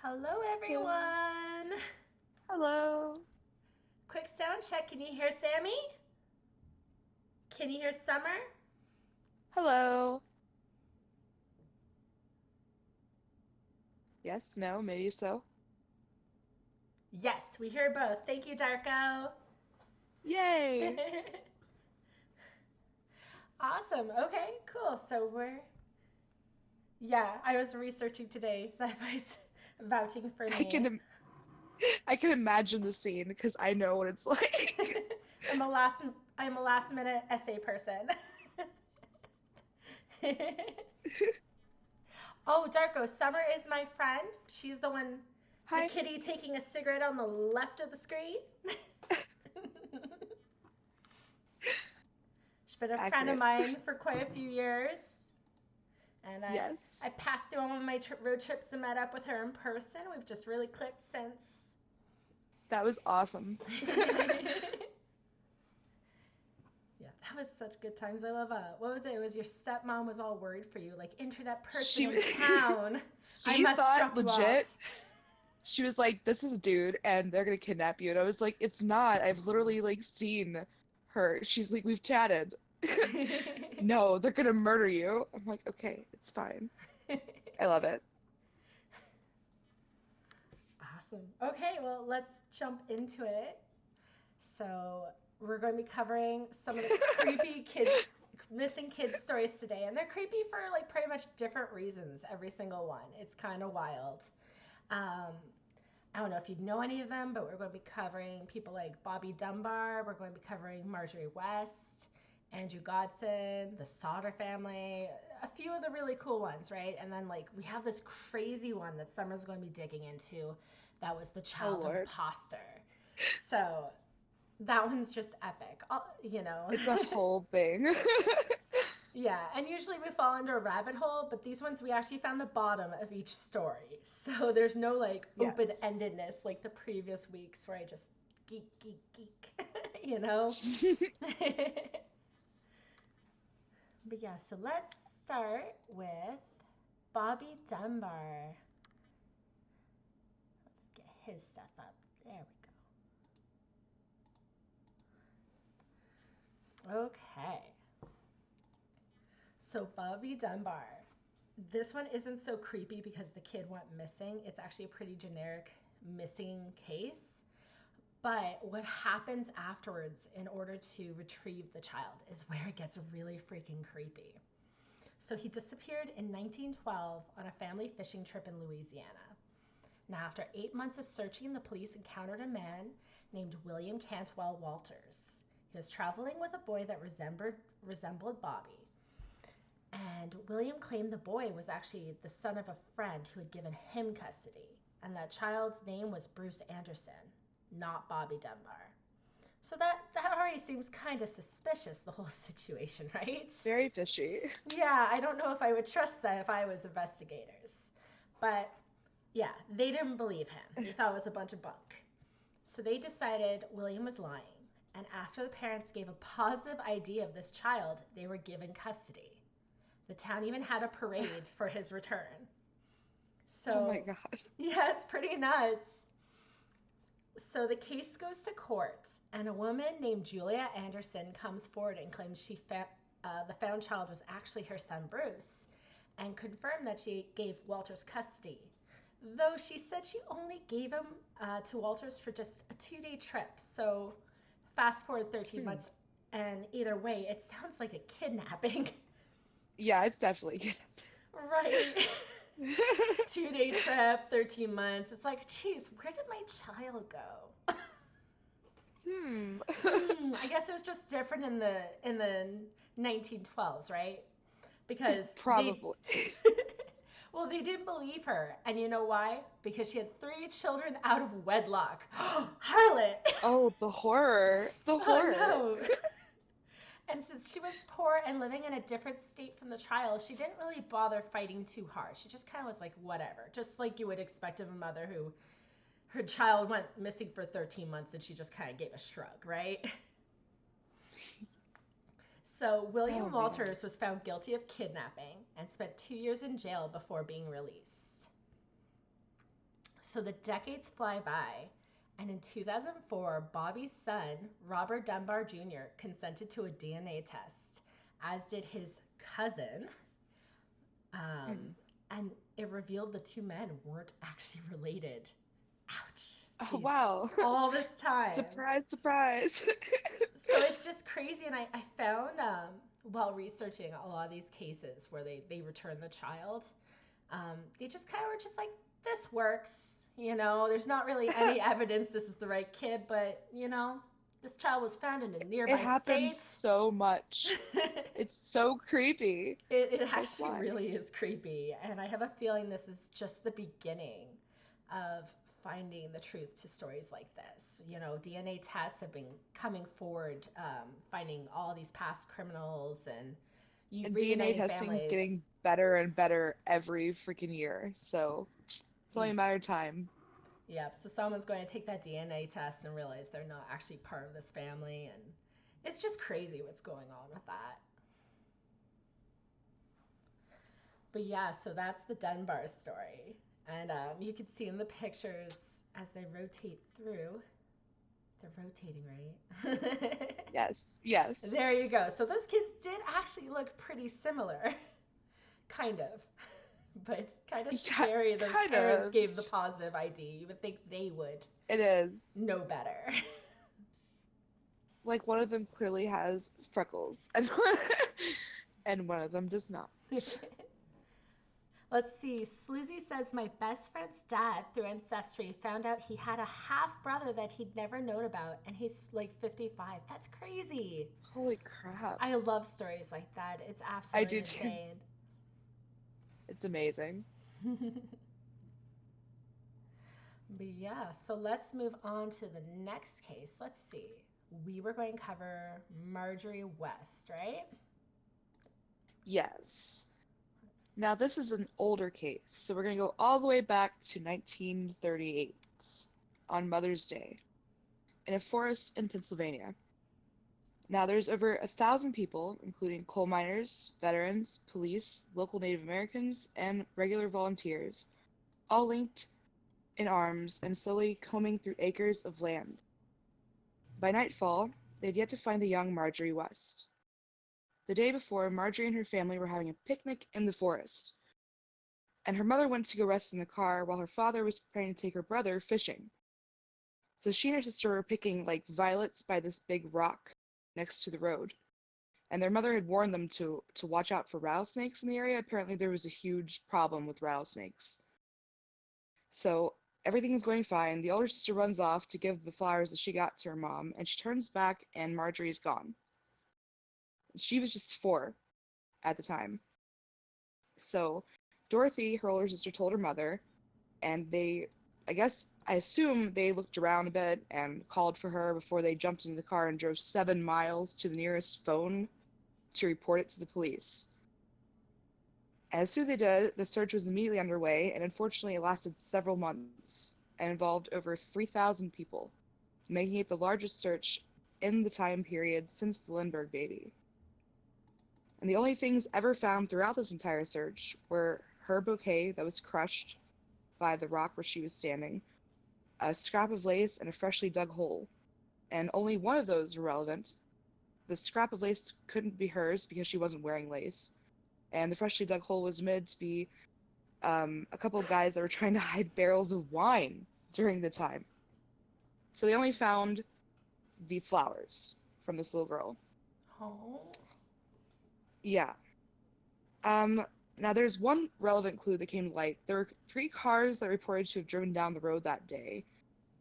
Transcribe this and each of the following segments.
Hello, Hello. everyone. Hello. Quick sound check. Can you hear Sammy? Can you hear Summer? Hello. Yes, no, maybe so. Yes, we hear both. Thank you, Darko. Yay. Awesome. Okay, cool. Yeah, I was researching today. Sci-fi's vouching for I me. can I can imagine the scene because I know what it's like. I'm a last I'm a last minute essay person. Oh, Darko, Summer is my friend. She's the one, the Hi. kitty taking a cigarette on the left of the screen. She's been a friend of Accurate. mine for quite a few years. And I Yes. passed through one of my road trips and met up with her in person. We've just really clicked since. That was awesome. Yeah, that was such good times. I love what was it? It was your stepmom was all worried for you, like internet person She in town. I she must thought drop you off. legit. She was like, "This is a dude, and they're gonna kidnap you." And I was like, "It's not. I've literally like seen her." She's like, "We've chatted." No, they're gonna murder you. I'm like, "Okay, it's fine. I love it." Awesome. Okay, well, let's jump into it. So, we're going to be covering some of the creepy kids, missing kids stories today. And they're creepy for like pretty much different reasons, every single one. It's kind of wild. Um, I don't know if you know any of them, but we're going to be covering people like Bobby Dunbar. We're going to be covering Marjorie West, Andrew Godsen, the Sodder family, a few of the really cool ones, right? And then like we have this crazy one that Summer's going to be digging into. That was the Oh child Lord. imposter. So that one's just epic. You know. It's a whole thing. Yeah, and usually we fall into a rabbit hole, but these ones we actually found the bottom of each story. So there's no like open Yes. endedness like the previous weeks where I just geek, geek, geek, you know? But yeah, so let's start with Bobby Dunbar. Let's get his stuff up. There we go. Okay. So Bobby Dunbar. This one isn't so creepy because the kid went missing. It's actually a pretty generic missing case. But what happens afterwards in order to retrieve the child is where it gets really freaking creepy. So he disappeared in 1912 on a family fishing trip in Louisiana. Now, after 8 months of searching, the police encountered a man named William Cantwell Walters. He was traveling with a boy that resembled Bobby. And William claimed the boy was actually the son of a friend who had given him custody. And that child's name was Bruce Anderson, not Bobby Dunbar. So that already seems kind of suspicious, the whole situation, right? Very fishy. Yeah, I don't know if I would trust that if I was investigators. But yeah, they didn't believe him. They thought it was a bunch of bunk. So they decided William was lying. And after the parents gave a positive ID of this child, they were given custody. The town even had a parade for his return. Oh my So, God. yeah, it's pretty nuts. So the case goes to court, and a woman named Julia Anderson comes forward and claims the found child was actually her son Bruce, and confirmed that she gave Walters custody. Though she said she only gave him to Walters for just a 2-day trip. So fast forward 13 Hmm. months, and either way, it sounds like a kidnapping. Yeah, it's definitely Right. good. 2-day trip, 13 months. It's like, geez, where did my child go? Hmm. I guess it was just different in the 1912s, right? Because they Probably. well, they didn't believe her. And you know why? Because she had 3 children out of wedlock. Harlot. Oh, the horror. The Oh horror. no. And since she was poor and living in a different state from the child, she didn't really bother fighting too hard. She just kind of was like, whatever. Just like you would expect of a mother who her child went missing for 13 months and she just kind of gave a shrug, right? So, Oh William man. Walters was found guilty of kidnapping and spent 2 years in jail before being released. So the decades fly by, and in 2004, Bobby's son, Robert Dunbar Jr., consented to a DNA test, as did his cousin. Um, Mm. and it revealed the two men weren't actually related. Ouch. Oh, Jeez. wow. All this time. Surprise, surprise. So it's just crazy. And I found, while researching a lot of these cases where they return the child, they just kind of were just like, this works. There's not really any evidence this is the right kid, but, this child was found in a It nearby happens state. so much. It's so creepy. It Like, actually why? really is creepy. And I have a feeling this is just the beginning of finding the truth to stories like this. DNA tests have been coming forward, finding all these past criminals and And DNA reuniting testing is families. getting better and better every freaking year. So it's only a matter of time. Yep. So someone's going to take that DNA test and realize they're not actually part of this family. And it's just crazy what's going on with that. But yeah, so that's the Dunbar story. And you can see in the pictures as they rotate through. They're rotating, right? Yes, yes. There you go. So those kids did actually look pretty similar. Kind of. But it's kind of Yeah, scary those kind parents of. gave the positive ID. You would think they would It is. know better. Like one of them clearly has freckles, and and one of them does not. Let's see. Slizzy says my best friend's dad, through ancestry, found out he had a half brother that he'd never known about, and he's like 55. That's crazy. Holy crap. I love stories like that. It's I absolutely do too. insane. It's amazing. But yeah, so let's move on to the next case. Let's see. We were going to cover Marjorie West, right? Yes. Now, this is an older case, so we're going to go all the way back to 1938 on Mother's Day in a forest in Pennsylvania. Now, there's over 1,000 people, including coal miners, veterans, police, local Native Americans, and regular volunteers, all linked in arms and slowly combing through acres of land. By nightfall, they had yet to find the young Marjorie West. The day before, Marjorie and her family were having a picnic in the forest, and her mother went to go rest in the car while her father was preparing to take her brother fishing. So she and her sister were picking like violets by this big rock next to the road. And their mother had warned them to watch out for rattlesnakes in the area. Apparently there was a huge problem with rattlesnakes. So everything is going fine. The older sister runs off to give the flowers that she got to her mom, and she turns back and Marjorie's gone. She was just 4 at the time. So Dorothy, her older sister, told her mother, and I assume they looked around a bit and called for her before they jumped into the car and drove 7 miles to the nearest phone to report it to the police. As soon as they did, the search was immediately underway, and unfortunately it lasted several months and involved over 3,000 people, making it the largest search in the time period since the Lindbergh baby. And the only things ever found throughout this entire search were her bouquet that was crushed by the rock where she was standing, a scrap of lace, and a freshly dug hole. And only one of those were relevant. The scrap of lace couldn't be hers because she wasn't wearing lace. And the freshly dug hole was meant to be a couple of guys that were trying to hide barrels of wine during the time. So they only found the flowers from this little girl. Oh. Yeah. Now there's one relevant clue that came to light. There were 3 cars that reported to have driven down the road that day,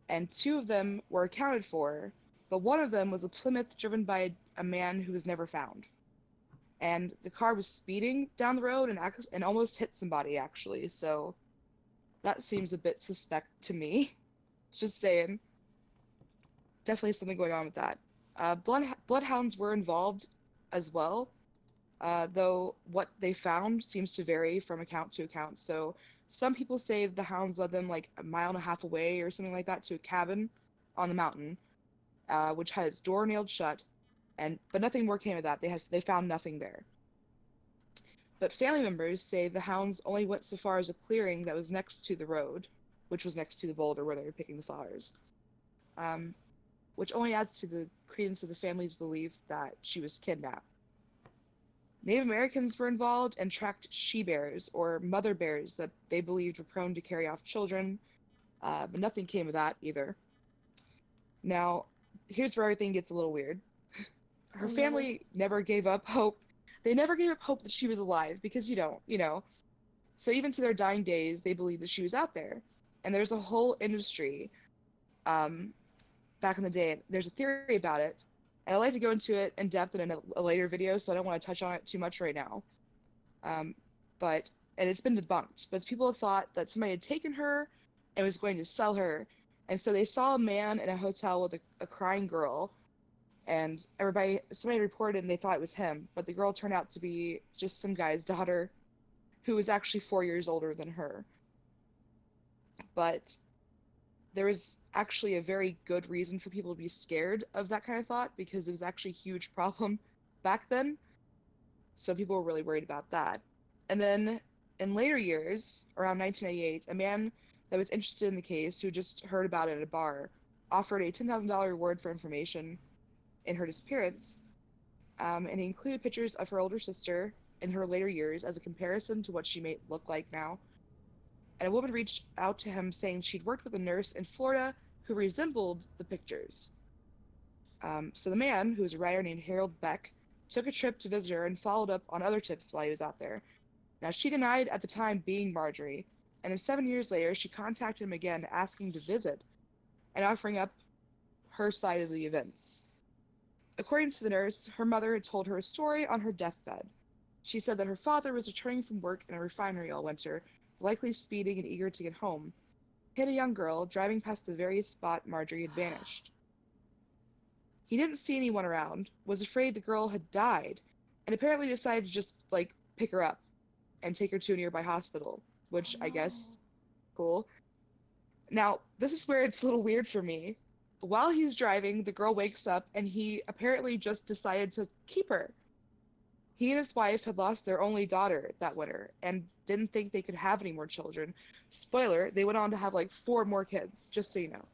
and 2 of them were accounted for, but one of them was a Plymouth driven by a man who was never found. And the car was speeding down the road and almost hit somebody, actually, so that seems a bit suspect to me. Just saying. Definitely something going on with that. Bloodhounds were involved as well, though what they found seems to vary from account to account. So some people say the hounds led them like a mile and a half away or something like that to a cabin on the mountain, which had its door nailed shut, but nothing more came of that. They found nothing there. But family members say the hounds only went so far as a clearing that was next to the road, which was next to the boulder where they were picking the flowers, which only adds to the credence of the family's belief that she was kidnapped. Native Americans were involved and tracked she-bears, or mother bears, that they believed were prone to carry off children, but nothing came of that either. Now, here's where everything gets a little weird. Her family never gave up hope. They never gave up hope that she was alive, because you don't, you know. So even to their dying days, they believed that she was out there. And there's a whole industry back in the day. There's a theory about it. And I'd like to go into it in depth in a later video, so I don't want to touch on it too much right now. And it's been debunked. But people have thought that somebody had taken her and was going to sell her. And so they saw a man in a hotel with a crying girl. And somebody reported and they thought it was him. But the girl turned out to be just some guy's daughter who was actually 4 years older than her. But there was actually a very good reason for people to be scared of that kind of thought, because it was actually a huge problem back then. So people were really worried about that. And then in later years, around 1988, a man that was interested in the case, who just heard about it at a bar, offered a $10,000 reward for information in her disappearance. And he included pictures of her older sister in her later years as a comparison to what she may look like now. And a woman reached out to him saying she'd worked with a nurse in Florida who resembled the pictures. So the man, who was a writer named Harold Beck, took a trip to visit her and followed up on other tips while he was out there. Now, she denied at the time being Marjorie, and then 7 years later, she contacted him again asking to visit and offering up her side of the events. According to the nurse, her mother had told her a story on her deathbed. She said that her father was returning from work in a refinery all winter, likely speeding and eager to get home, hit a young girl driving past the very spot Marjorie had vanished. He didn't see anyone around, was afraid the girl had died, and apparently decided to just, pick her up and take her to a nearby hospital, which I guess, cool. Now, this is where it's a little weird for me. While he's driving, the girl wakes up, and he apparently just decided to keep her. He and his wife had lost their only daughter that winter and didn't think they could have any more children. Spoiler, they went on to have 4 more kids, just so you know.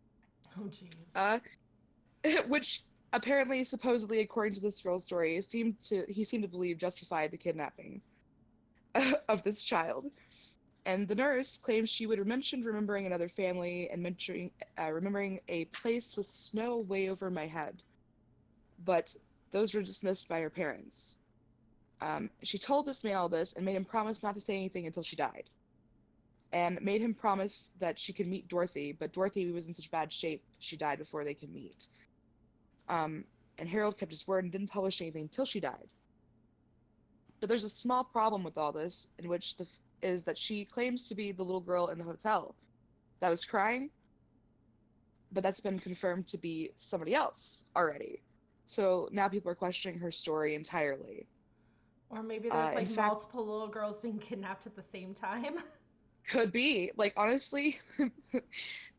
Oh, jeez. Which apparently, supposedly, according to this girl's story, he seemed to believe justified the kidnapping of this child. And the nurse claims she would mention remembering another family and remembering a place with snow way over my head. But those were dismissed by her parents. She told this man all this and made him promise not to say anything until she died. And made him promise that she could meet Dorothy, but Dorothy was in such bad shape she died before they could meet. And Harold kept his word and didn't publish anything until she died. But there's a small problem with all this, in which is that she claims to be the little girl in the hotel that was crying, but that's been confirmed to be somebody else already. So now people are questioning her story entirely. Or maybe there's multiple little girls being kidnapped at the same time. Could be. Honestly,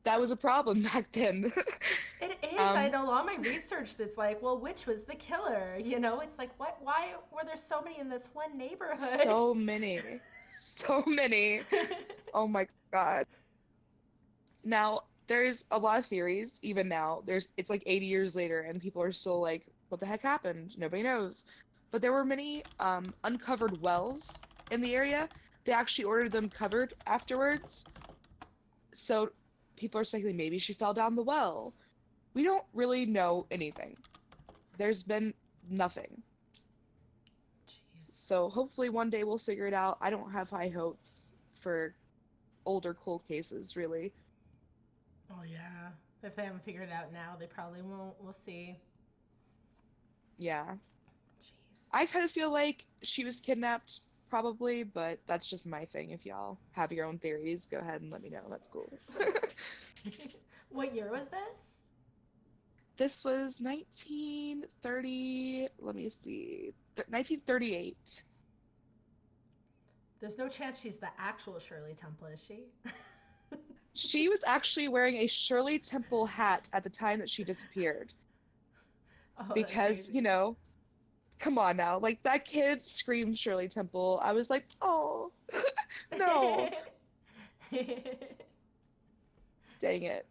that was a problem back then. It is. I know a lot of my research that's which was the killer? It's why were there so many in this one neighborhood? So many. So many. Oh my God. Now, there's a lot of theories, even now. It's 80 years later, and people are still what the heck happened? Nobody knows. But there were many uncovered wells in the area. They actually ordered them covered afterwards. So people are speculating maybe she fell down the well. We don't really know anything. There's been nothing. Jeez. So hopefully one day we'll figure it out. I don't have high hopes for older cold cases, really. Oh, yeah. If they haven't figured it out now, they probably won't. We'll see. Yeah. Jeez. I kind of feel like she was kidnapped, probably, but that's just my thing. If y'all have your own theories, go ahead and let me know. That's cool. What year was this? This was 1930, let me see, 1938. There's no chance she's the actual Shirley Temple, is she? She was actually wearing a Shirley Temple hat at the time that she disappeared. Oh, because, come on now. That kid screamed Shirley Temple. I was like, oh, no. Dang it.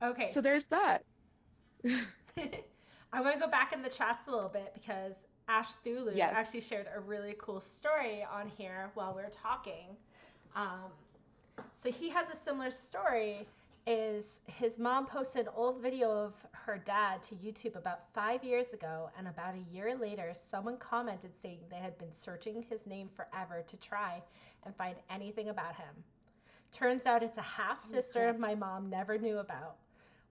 Okay. So there's that. I'm going to go back in the chats a little bit because Ash Thulu Yes. actually shared a really cool story on here while we were talking. Um, so he has a similar story. Is his mom posted an old video of her dad to YouTube about 5 years ago, and about a year later, someone commented saying they had been searching his name forever to try and find anything about him. Turns out it's a half sister my mom never knew about.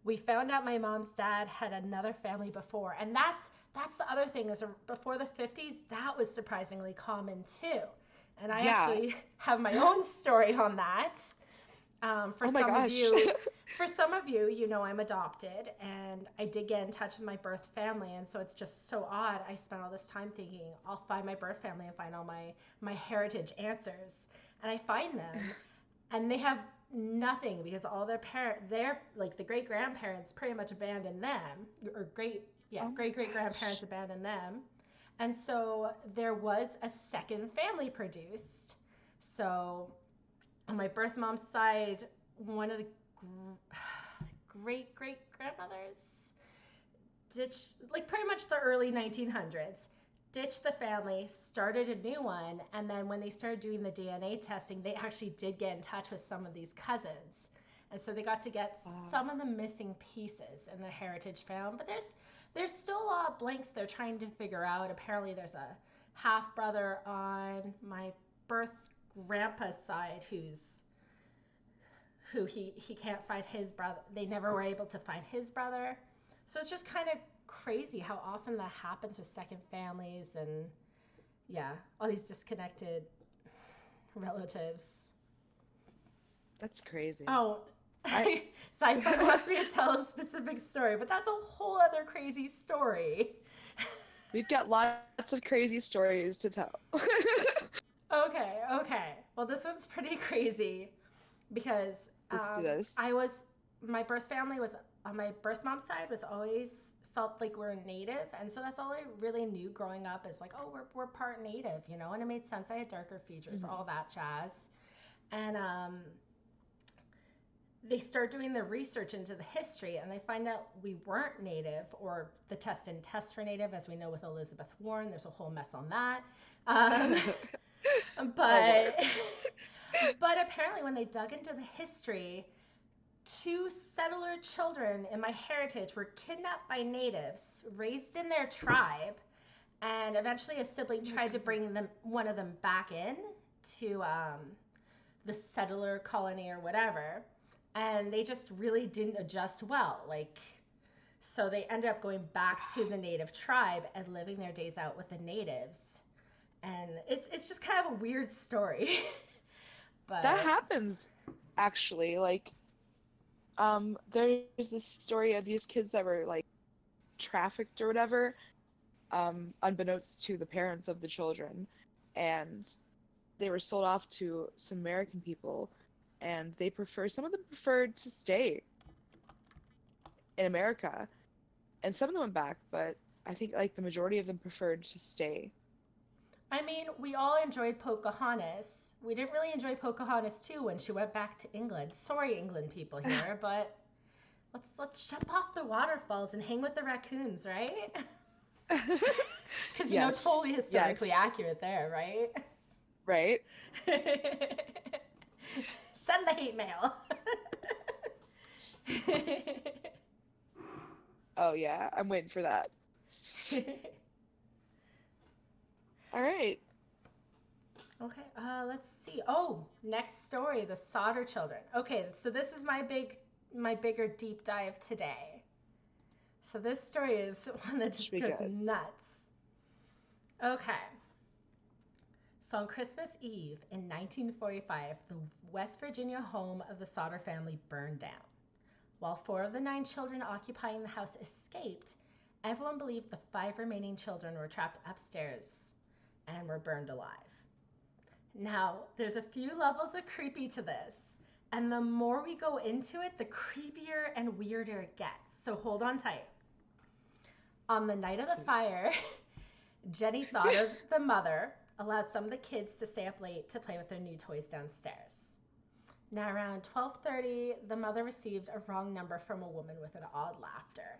We found out my mom's dad had another family before, and that's the other thing is before the 50s that was surprisingly common too. And I actually have my own story on that. For Oh my some of gosh. you, you know I'm adopted, and I did get in touch with my birth family, and so it's just so odd. I spent all this time thinking I'll find my birth family and find all my heritage answers, and I find them, and they have nothing because all their like the great grandparents pretty much abandoned them, or great great grandparents abandoned them, and so there was a second family produced. So on my birth mom's side, one of the great great grandmothers ditched, like pretty much the early 1900s, ditched the family, started a new one, and then when they started doing the DNA testing, they actually did get in touch with some of these cousins. And so they got to get some of the missing pieces in their heritage found, but there's still a lot of blanks they're trying to figure out. Apparently there's a half brother on my birth grandpa's side who he can't find his brother. They never were able to find his brother. So it's just kind of crazy how often that happens with second families and all these disconnected relatives. That's crazy. Oh, Sci-Fi wants me to tell a specific story, but that's a whole other crazy story. We've got lots of crazy stories to tell. Okay. Well, this one's pretty crazy because Let's do this. my birth family was on my birth mom's side was always felt like we're native, and so that's all I really knew growing up is like, oh, we're part native, you know, and it made sense. I had darker features, all that jazz, and they start doing the research into the history, and they find out we weren't native, or the test didn't test for native, as we know with Elizabeth Warren. There's a whole mess on that. But but apparently when they dug into the history, 2 settler children in my heritage were kidnapped by natives, raised in their tribe, and eventually a sibling tried to bring one of them back in to the settler colony or whatever, and they just really didn't adjust well. So they ended up going back to the native tribe and living their days out with the natives. And it's just kind of a weird story. But that happens, actually. There's this story of these kids that were trafficked or whatever, unbeknownst to the parents of the children, and they were sold off to some American people, and some of them preferred to stay in America, and some of them went back, but I think the majority of them preferred to stay. I mean, we all enjoyed Pocahontas. We didn't really enjoy Pocahontas too when she went back to England. Sorry, England people here, but let's jump off the waterfalls and hang with the raccoons, right? Because totally historically accurate there, right? Right. Send the hate mail. Oh yeah, I'm waiting for that. All right. Okay, let's see. Oh, next story, the Sodder children. Okay, so this is my bigger deep dive today. So this story is one that just goes nuts. Okay. So on Christmas Eve in 1945, the West Virginia home of the Sodder family burned down. While 4 of the 9 children occupying the house escaped, everyone believed the 5 remaining children were trapped upstairs and were burned alive. Now, there's a few levels of creepy to this, and the more we go into it, the creepier and weirder it gets. So hold on tight. On the night of the fire, Jenny Sodder, the mother, allowed some of the kids to stay up late to play with their new toys downstairs. Now, around 12:30, the mother received a wrong number from a woman with an odd laughter.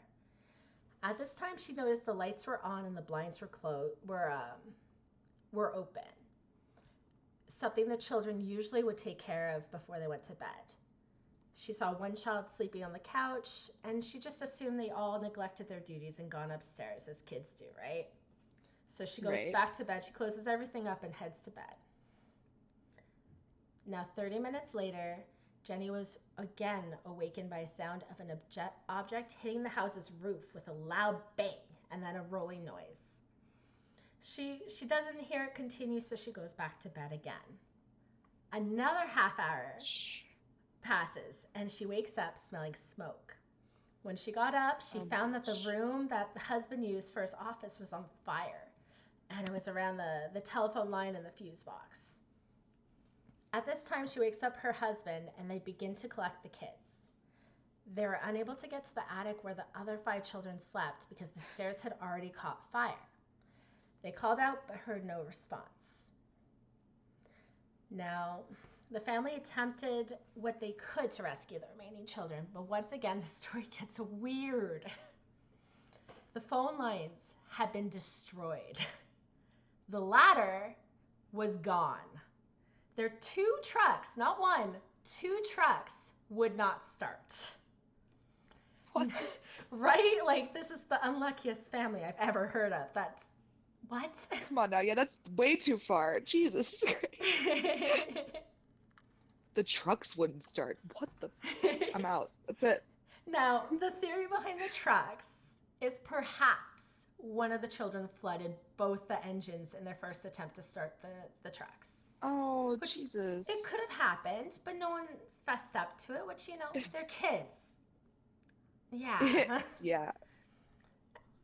At this time, she noticed the lights were on and the blinds were open. Something the children usually would take care of before they went to bed. She saw one child sleeping on the couch, and she just assumed they all neglected their duties and gone upstairs, as kids do, right? So she goes back to bed, she closes everything up and heads to bed. Now, 30 minutes later, Jenny was again awakened by a sound of an object hitting the house's roof with a loud bang and then a rolling noise. She doesn't hear it continue, so she goes back to bed again. Another half hour passes, and she wakes up smelling smoke. When she got up, she found that the room that the husband used for his office was on fire, and it was around the telephone line and the fuse box. At this time, she wakes up her husband, and they begin to collect the kids. They were unable to get to the attic where the other 5 children slept because the stairs had already caught fire. They called out but heard no response. Now, the family attempted what they could to rescue the remaining children, but once again, the story gets weird. The phone lines had been destroyed. The ladder was gone. Their 2 trucks, not 1, 2 trucks would not start. What? Right? Like, this is the unluckiest family I've ever heard of. That's, what? Come on now, yeah, that's way too far. Jesus Christ. The trucks wouldn't start. What the? I'm out. That's it. Now, the theory behind the trucks is perhaps one of the children flooded both the engines in their first attempt to start the trucks. Oh, Jesus. It could have happened, but no one fessed up to it, which, they're kids. Yeah. Yeah.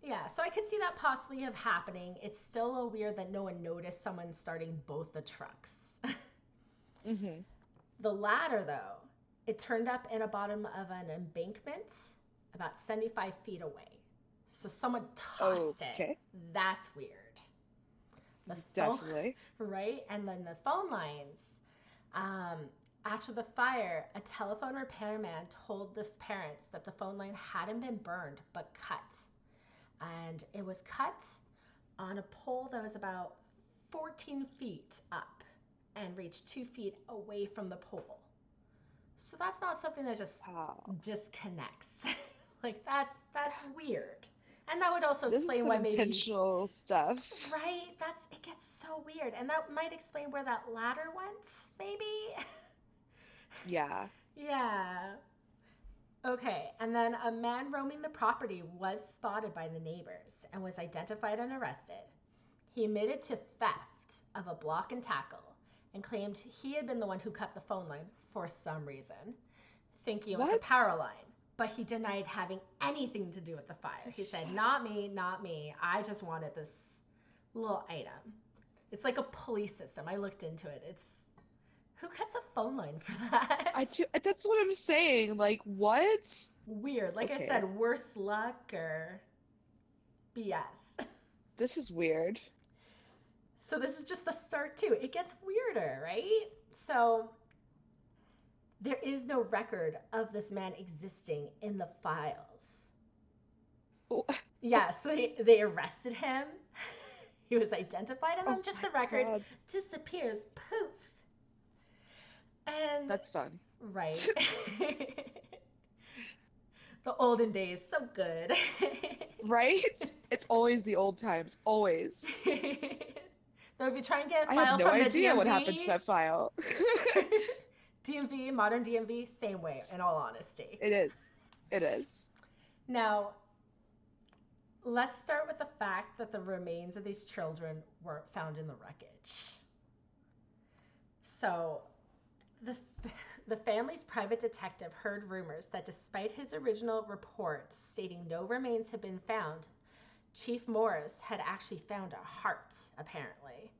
Yeah, so I could see that possibly have happening. It's still a little weird that no one noticed someone starting both the trucks. Mm-hmm. The ladder, though, it turned up in the bottom of an embankment about 75 feet away. So someone tossed it. That's weird. Definitely. Right? And then the phone lines. After the fire, a telephone repairman told the parents that the phone line hadn't been burned, but cut. And it was cut on a pole that was about 14 feet up and reached 2 feet away from the pole. So that's not something that just disconnects. Like, that's weird. And that would also explain why maybe intentional stuff. Right? It gets so weird. And that might explain where that ladder went, maybe? Yeah. Yeah. Okay, and then a man roaming the property was spotted by the neighbors and was identified and arrested. He admitted to theft of a block and tackle and claimed he had been the one who cut the phone line for some reason, thinking it was a power line. But he denied having anything to do with the fire. He said, not me, not me. I just wanted this little item. It's like a pulley system. I looked into it. Who cuts a phone line for that? That's what I'm saying. Like, what? Weird. Like I said, worse luck or BS. This is weird. So this is just the start, too. It gets weirder, right? So there is no record of this man existing in the files. Yeah, so they arrested him. He was identified, and then just the record disappears. Poof. And that's fun. Right. The olden days, so good. Right? It's always the old times. Always. Though if you try and get a file I have no from idea the DMV, what happened to that file. DMV, modern DMV, same way, in all honesty. It is. It is. Now, let's start with the fact that the remains of these children weren't found in the wreckage. So, the family's private detective heard rumors that despite his original report stating no remains had been found, Chief Morris had actually found a heart, apparently.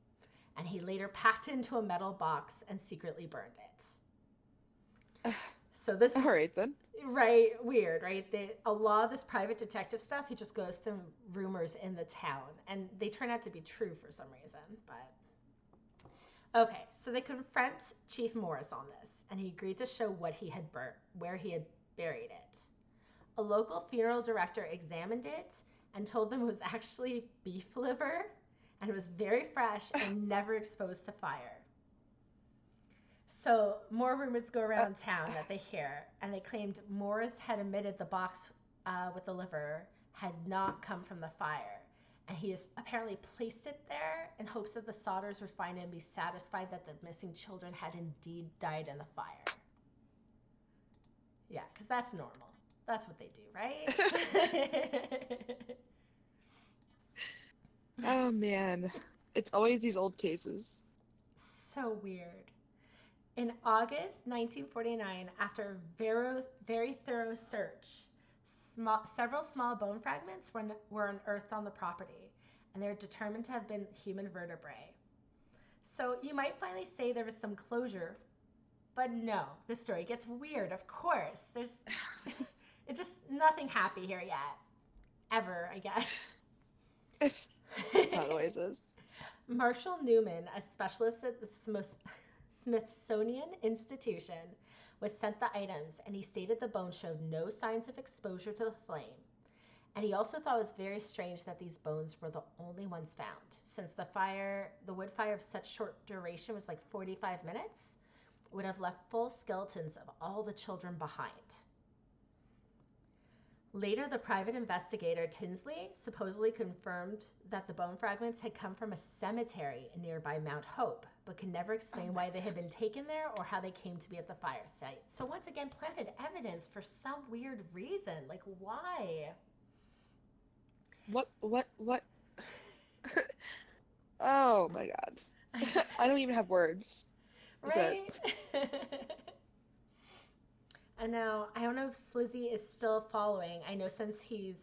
And he later packed it into a metal box and secretly burned it. So this... All right, then. Right, weird, right? A lot of this private detective stuff, he just goes through rumors in the town. And they turn out to be true for some reason, but... Okay, so they confront Chief Morris on this, and he agreed to show what he had burnt, where he had buried it. A local funeral director examined it and told them it was actually beef liver and it was very fresh and never exposed to fire. So more rumors go Uh, around town that they hear, and they claimed Morris had admitted the box with the liver had not come from the fire. And he has apparently placed it there in hopes that the Sodders would find it and be satisfied that the missing children had indeed died in the fire. Yeah, because that's normal. That's what they do, right? oh man, it's always these old cases. So weird. In August 1949, after a very thorough search, several small bone fragments were unearthed on the property, and they're determined to have been human vertebrae. So you might finally say there was some closure, but no, the story gets weird, of course. There's it's just nothing happy here yet. Ever, I guess. That's how it always is. Marshall Newman, a specialist at the Smithsonian Institution, was sent the items, and he stated the bones showed no signs of exposure to the flame. And he also thought it was very strange that these bones were the only ones found, since the wood fire of such short duration was like 45 minutes, would have left full skeletons of all the children behind. Later, the private investigator Tinsley supposedly confirmed that the bone fragments had come from a cemetery nearby Mount Hope, but could never explain why they had been taken there or how they came to be at the fire site. So once again, planted evidence for some weird reason. Like, why? What? Oh my god. I don't even have words. Right? And now, I don't know if Slizzy is still following. I know since he's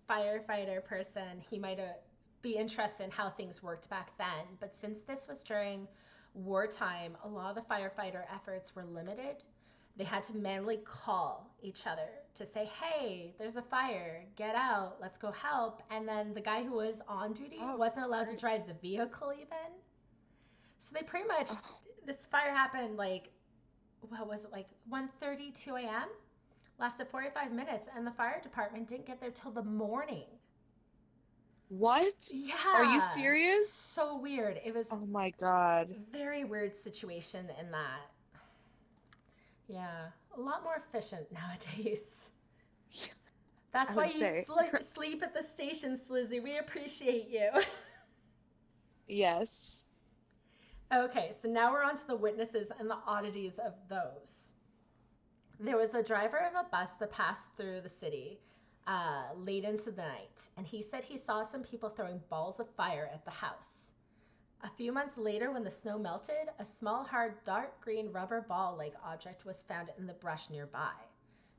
firefighter person, he might be interested in how things worked back then. But since this was during wartime, a lot of the firefighter efforts were limited. They had to manually call each other to say, hey, there's a fire, get out, let's go help. And then the guy who was on duty wasn't allowed to drive the vehicle even. So they pretty much, this fire happened like, what was it, like 1:30, 2 a.m.? Lasted 45 minutes, and the fire department didn't get there till the morning. What? Yeah. Are you serious? So weird. It was oh my god. very weird situation in that. Yeah. A lot more efficient nowadays. That's why you sleep at the station, Slizzy. We appreciate you. Yes. Okay, so now we're on to the witnesses and the oddities of those. There was a driver of a bus that passed through the city late into the night, and he said he saw some people throwing balls of fire at the house. A few months later, when the snow melted, a small, hard, dark green rubber ball-like object was found in the brush nearby.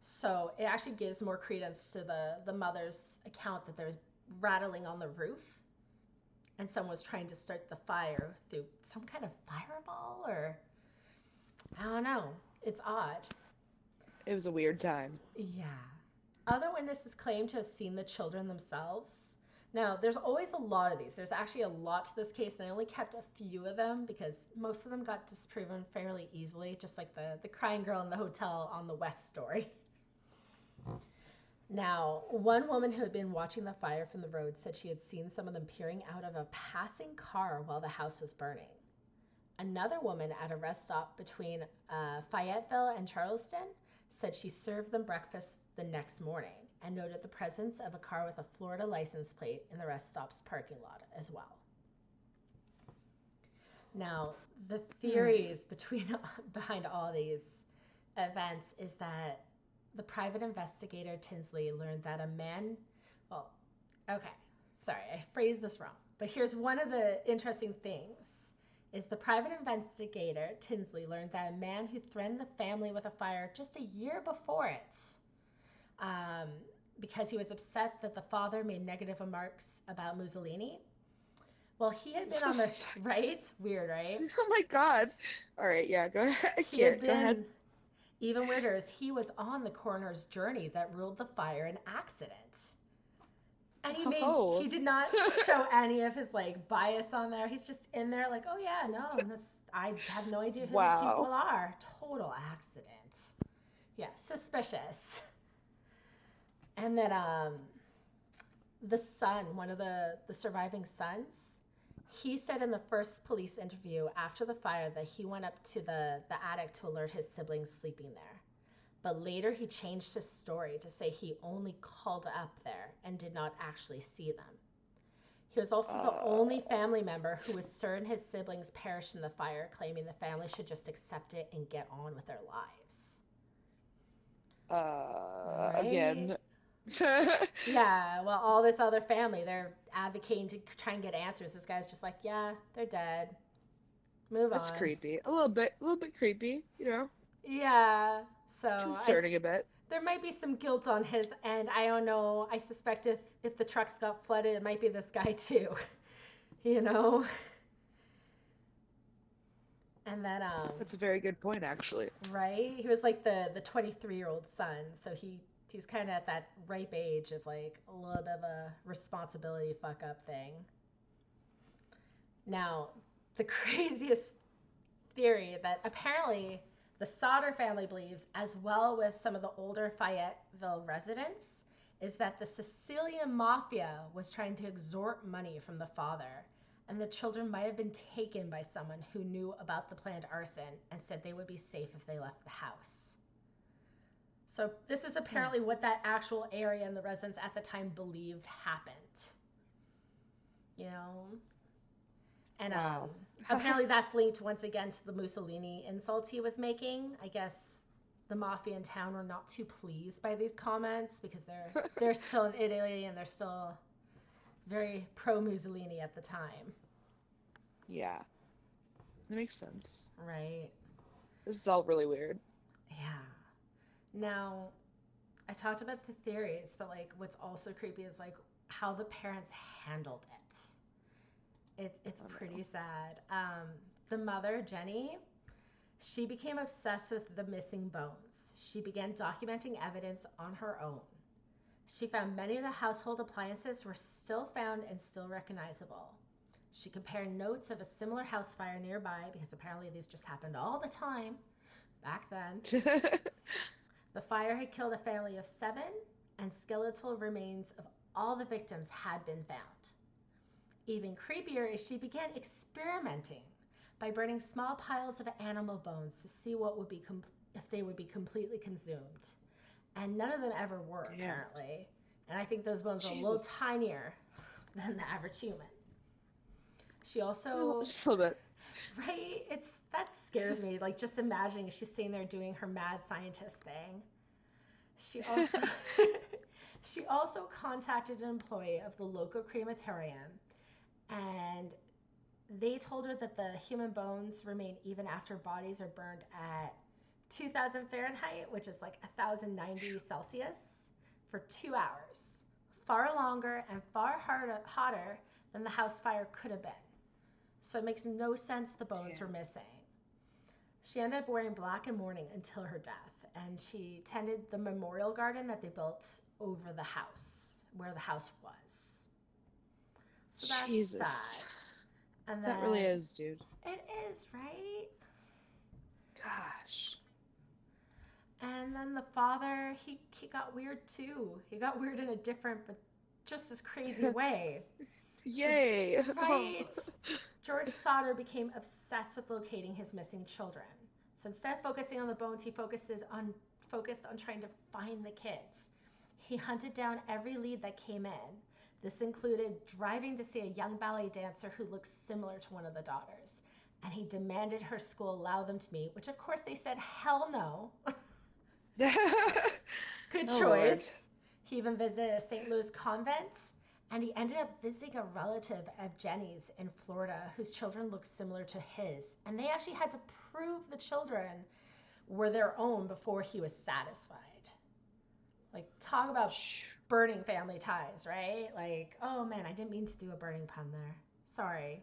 So it actually gives more credence to the mother's account that there was rattling on the roof, and someone was trying to start the fire through some kind of fireball, or I don't know. It's odd. It was a weird time. Yeah. Other witnesses claim to have seen the children themselves. Now, there's always a lot of these. There's actually a lot to this case, and I only kept a few of them because most of them got disproven fairly easily, just like the crying girl in the hotel on the West story. Now, one woman who had been watching the fire from the road said she had seen some of them peering out of a passing car while the house was burning. Another woman at a rest stop between Fayetteville and Charleston said she served them breakfast the next morning and noted the presence of a car with a Florida license plate in the rest stop's parking lot as well. Now, the theories behind all these events is that the private investigator Tinsley learned that a man, I phrased this wrong, but here's one of the interesting things, is the private investigator Tinsley learned that a man who threatened the family with a fire just a year before it, because he was upset that the father made negative remarks about Mussolini. Well, he had been on the, right? Weird, right? Oh my god. All right, yeah, go ahead. Go ahead. Even weirder is he was on the coroner's journey that ruled the fire an accident. And he did not show any of his like bias on there. He's just in there like, oh yeah, no, I have no idea who these people Wow. are. Total accident. Yeah, suspicious. And then the son, one of the surviving sons, he said in the first police interview after the fire that he went up to the attic to alert his siblings sleeping there. But later he changed his story to say he only called up there and did not actually see them. He was also the only Uh, family member who was certain his siblings perished in the fire, claiming the family should just accept it and get on with their lives. Right? Again. Yeah, well, all this other family, they're advocating to try and get answers. This guy's just like, yeah, they're dead. Move That's on. creepy. A little bit creepy, you know, Yeah, so concerning a bit. there might be some guilt on his end. I don't know. I suspect if the trucks got flooded, it might be this guy too. you know. And then That's a very good point, actually. right, he was like the 23-year-old son, so he's kind of at that ripe age of like a little bit of a responsibility fuck up thing. Now, the craziest theory that apparently the Sodder family believes, as well with some of the older Fayetteville residents, is that the Sicilian mafia was trying to extort money from the father, and the children might have been taken by someone who knew about the planned arson and said they would be safe if they left the house. So this is apparently what that actual area and the residents at the time believed happened. You know, and Wow. apparently that's linked once again to the Mussolini insults he was making. I guess the mafia in town were not too pleased by these comments because they're still in Italy and they're still very pro Mussolini at the time. Yeah, that makes sense. Right. This is all really weird. Yeah. Now, I talked about the theories, but like what's also creepy is like how the parents handled it. It's Oh no. pretty sad. The mother, Jenny, she became obsessed with the missing bones. She began documenting evidence on her own. She found many of the household appliances were still found and still recognizable. She compared notes of a similar house fire nearby because apparently these just happened all the time back then. The fire had killed a family of 7, and skeletal remains of all the victims had been found. Even creepier is she began experimenting by burning small piles of animal bones to see what would be if they would be completely consumed. And none of them ever were, Damn. apparently. And I think those bones are a little Jesus. tinier than the average human. She also, Just a little bit. right? That scares me. Like just imagining she's sitting there doing her mad scientist thing. She also she also contacted an employee of the local crematorium, and they told her that the human bones remain even after bodies are burned at 2,000 Fahrenheit, which is like 1,090 Celsius, for 2 hours. Far longer and far hotter than the house fire could have been. So it makes no sense the bones were missing. She ended up wearing black and mourning until her death, and she tended the memorial garden that they built over the house, where the house was. So that's Jesus. sad. And That really then is, dude. it is, right? Gosh. And then the father, he got weird too. He got weird in a different but just as crazy way. So, Yay. right? George Sodder became obsessed with locating his missing children. So instead of focusing on the bones, he focused on trying to find the kids. He hunted down every lead that came in. This included driving to see a young ballet dancer who looked similar to one of the daughters. And he demanded her school allow them to meet, which of course they said hell no. Good Oh, choice. Lord. He even visited a St. Louis convent, and he ended up visiting a relative of Jenny's in Florida whose children looked similar to his. And they actually had to prove the children were their own before he was satisfied. Like, talk about burning family ties, right? Like, oh man, I didn't mean to do a burning pun there. Sorry.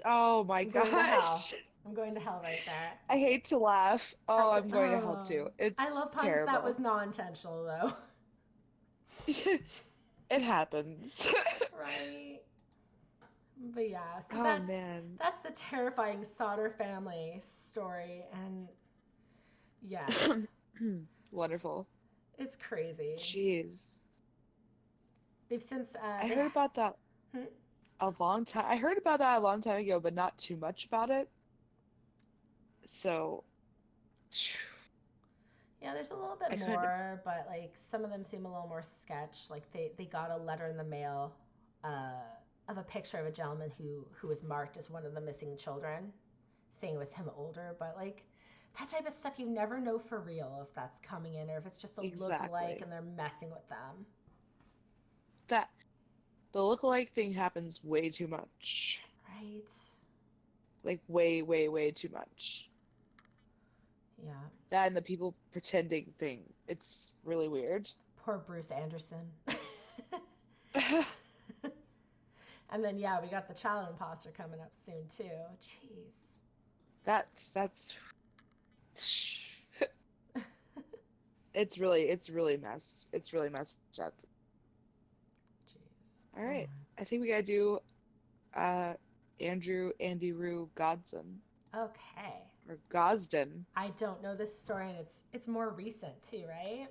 Oh my I'm going to hell. gosh. I'm going to hell right there. I hate to laugh. Oh, I'm going to hell too. I It's love puns. That terrible. was non-intentional though. It happens. Right. But yeah, so Oh man. that's the terrifying Sodder family story, and yeah, Wonderful. it's crazy. Jeez. They've since I they heard about that hmm? a long time. I heard about that a long time ago, but not too much about it. So, Yeah, there's a little bit I couldn't. more, but like some of them seem a little more sketch. Like they got a letter in the mail uh, of a picture of a gentleman who was marked as one of the missing children, saying it was him older. But like that type of stuff, you never know for real if that's coming in or if it's just a look alike Exactly. and they're messing with them. That the lookalike thing happens way too much. Right? Like way, way, way too much. Yeah. That and the people pretending thing. It's really weird. Poor Bruce Anderson. And then yeah, we got the child imposter coming up soon too. Jeez. That's it's really messed up. Jeez. All Oh right. my. I think we gotta do uh Andy Rue Godsen Okay. or Gosden. I don't know this story, and it's more recent too, right?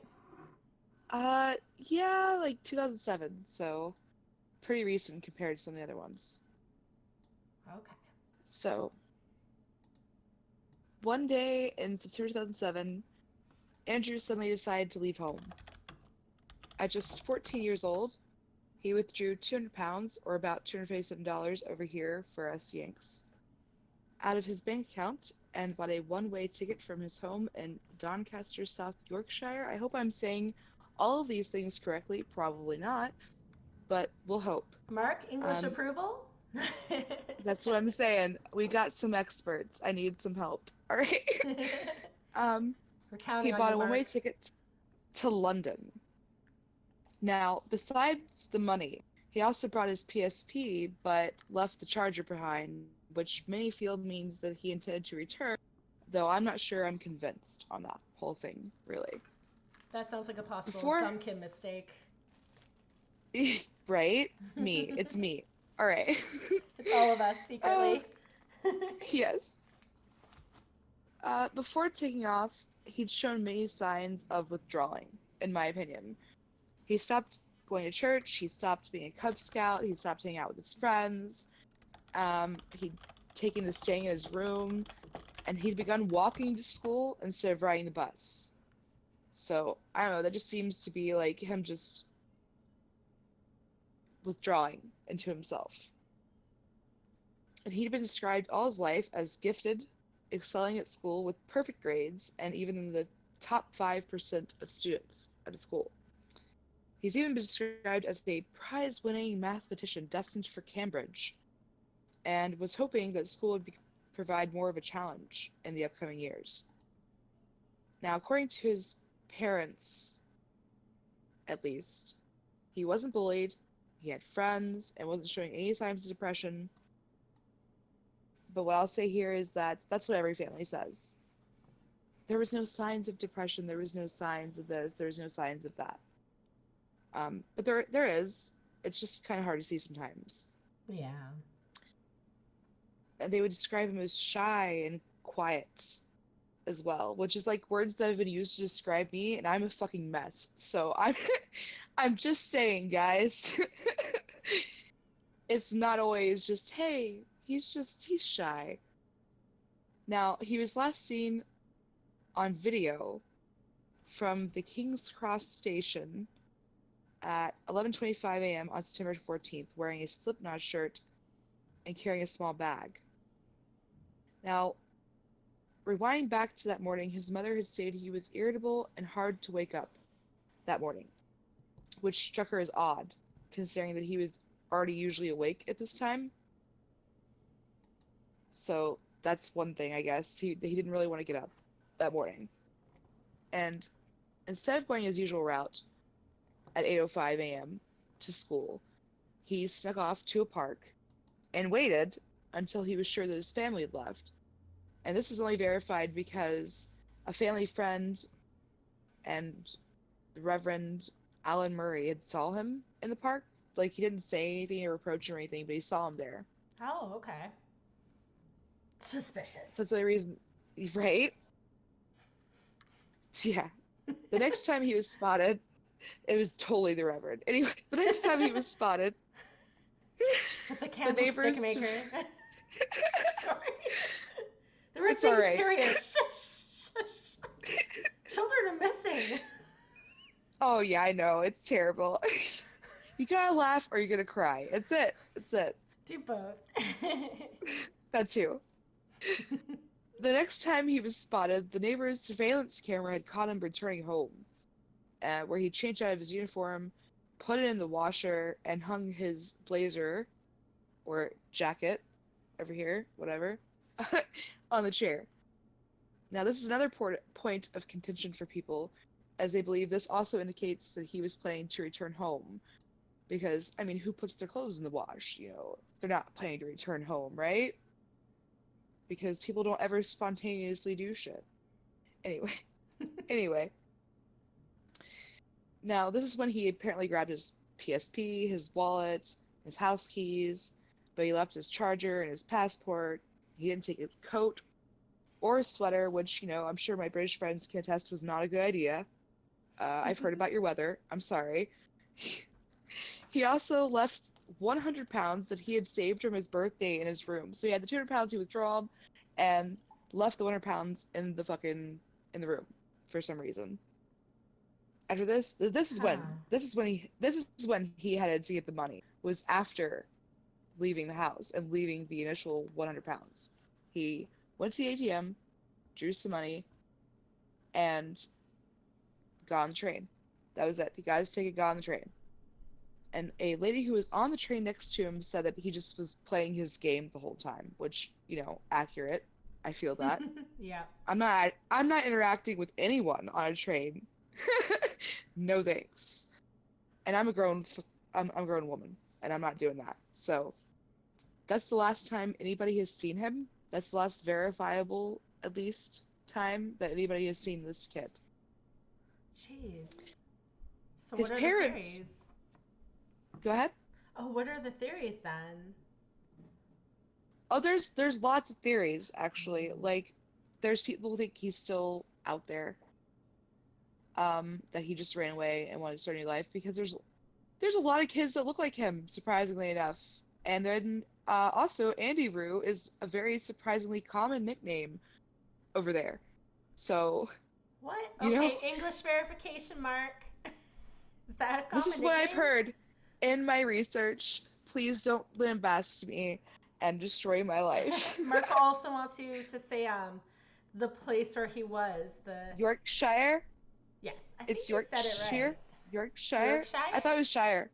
Yeah, like 2007, so pretty recent compared to some of the other ones. Okay. So, one day in September 2007, Andrew suddenly decided to leave home. At just 14 years old, he withdrew 200 pounds, or about $257 over here for us Yanks, out of his bank account and bought a one-way ticket from his home in Doncaster, South Yorkshire. I hope I'm saying all of these things correctly. Probably not, but we'll hope. Mark, English Um, approval? that's what I'm saying. We got some experts. I need some help. All right. Um, We're he counting on bought you, a one-way Mark. ticket to London. Now, besides the money, he also brought his PSP, but left the charger behind, which many feel means that he intended to return, though I'm not sure I'm convinced on that whole thing, really. That sounds like a possible Before, dumb kid mistake. right? Me. It's me. All right. It's all of us uh, secretly. yes. Before taking off, he'd shown many signs of withdrawing, in my opinion. He stopped going to church, he stopped being a Cub Scout, he stopped hanging out with his friends, he'd taken to staying in his room, and he'd begun walking to school instead of riding the bus. So, I don't know, that just seems to be like him just withdrawing into himself. And he'd been described all his life as gifted, excelling at school with perfect grades, and even in the top 5% of students at the school. He's even been described as a prize-winning mathematician destined for Cambridge, and was hoping that school would provide more of a challenge in the upcoming years. Now, according to his parents, at least, he wasn't bullied, he had friends, and wasn't showing any signs of depression. But what I'll say here is that that's what every family says. There was no signs of depression, there was no signs of this, there was no signs of that. But there is. It's just kind of hard to see sometimes. Yeah. And they would describe him as shy and quiet as well, which is like words that have been used to describe me, and I'm a fucking mess. So I'm I'm just saying, guys. It's not always just, hey, he's shy. Now, he was last seen on video from the King's Cross station at 11:25 a.m. on September 14th, wearing a Slipknot shirt and carrying a small bag. Now, rewind back to that morning, his mother had stated he was irritable and hard to wake up that morning, which struck her as odd, considering that he was already usually awake at this time. So that's one thing, I guess. He didn't really want to get up that morning. And instead of going his usual route at 8:05 a.m. to school, he snuck off to a park and waited until he was sure that his family had left. And this is only verified because a family friend and the Reverend Alan Murray had saw him in the park. Like, he didn't say anything or approach him or anything, but he saw him there. Oh, okay. Suspicious. So that's the only reason, right? Yeah. The next time he was spotted, it was totally the Reverend. Anyway, the next time he was spotted, With the the candlestick neighbors. maker. Sorry. There were It's all things right. serious. Shush, shush. Children are missing. Oh yeah, I know. It's terrible. You gotta laugh or you're gonna cry. It's it. It's it. Do both. That too. The next time he was spotted, the neighbor's surveillance camera had caught him returning home, where he changed out of his uniform, put it in the washer, and hung his blazer or jacket over here, whatever, on the chair. Now, this is another point of contention for people, as they believe this also indicates that he was planning to return home. Because, I mean, who puts their clothes in the wash? You know, they're not planning to return home, right? Because people don't ever spontaneously do shit. Anyway. Now, this is when he apparently grabbed his PSP, his wallet, his house keys, but he left his charger and his passport. He didn't take a coat or a sweater, which, you know, I'm sure my British friends can attest was not a good idea. I've heard about your weather. I'm sorry. He also left 100 pounds that he had saved from his birthday in his room. So he had the 200 pounds he withdrawn and left the 100 pounds in the room for some reason. After this is when he headed to get the money. Was after leaving the house and leaving the initial 100 pounds. He went to the ATM, drew some money, and got on the train. That was it. He got his ticket, got on the train. And a lady who was on the train next to him said that he just was playing his game the whole time, which, you know, accurate. I feel that. Yeah. I'm not interacting with anyone on a train. No thanks. And I'm a grown woman, and I'm not doing that. So that's the last time anybody has seen him. That's the last verifiable, at least, time that anybody has seen this kid. Jeez. So His what are parents. the theories? Go ahead. Oh, what are the theories then? Oh, there's lots of theories actually. Like, there's people who think he's still out there. That he just ran away and wanted to start a new life because there's a lot of kids that look like him, surprisingly enough. And then also Andy Roo is a very surprisingly common nickname over there. So, What? you know, Okay, English verification mark. Is that a this common is what I've nickname? heard in my research. Please don't lambast me and destroy my life. Mark also wants you to say the place where he was. Yorkshire? Yes, I think It's you said it Yorkshire? right. Yorkshire? Yorkshire? I thought it was Shire.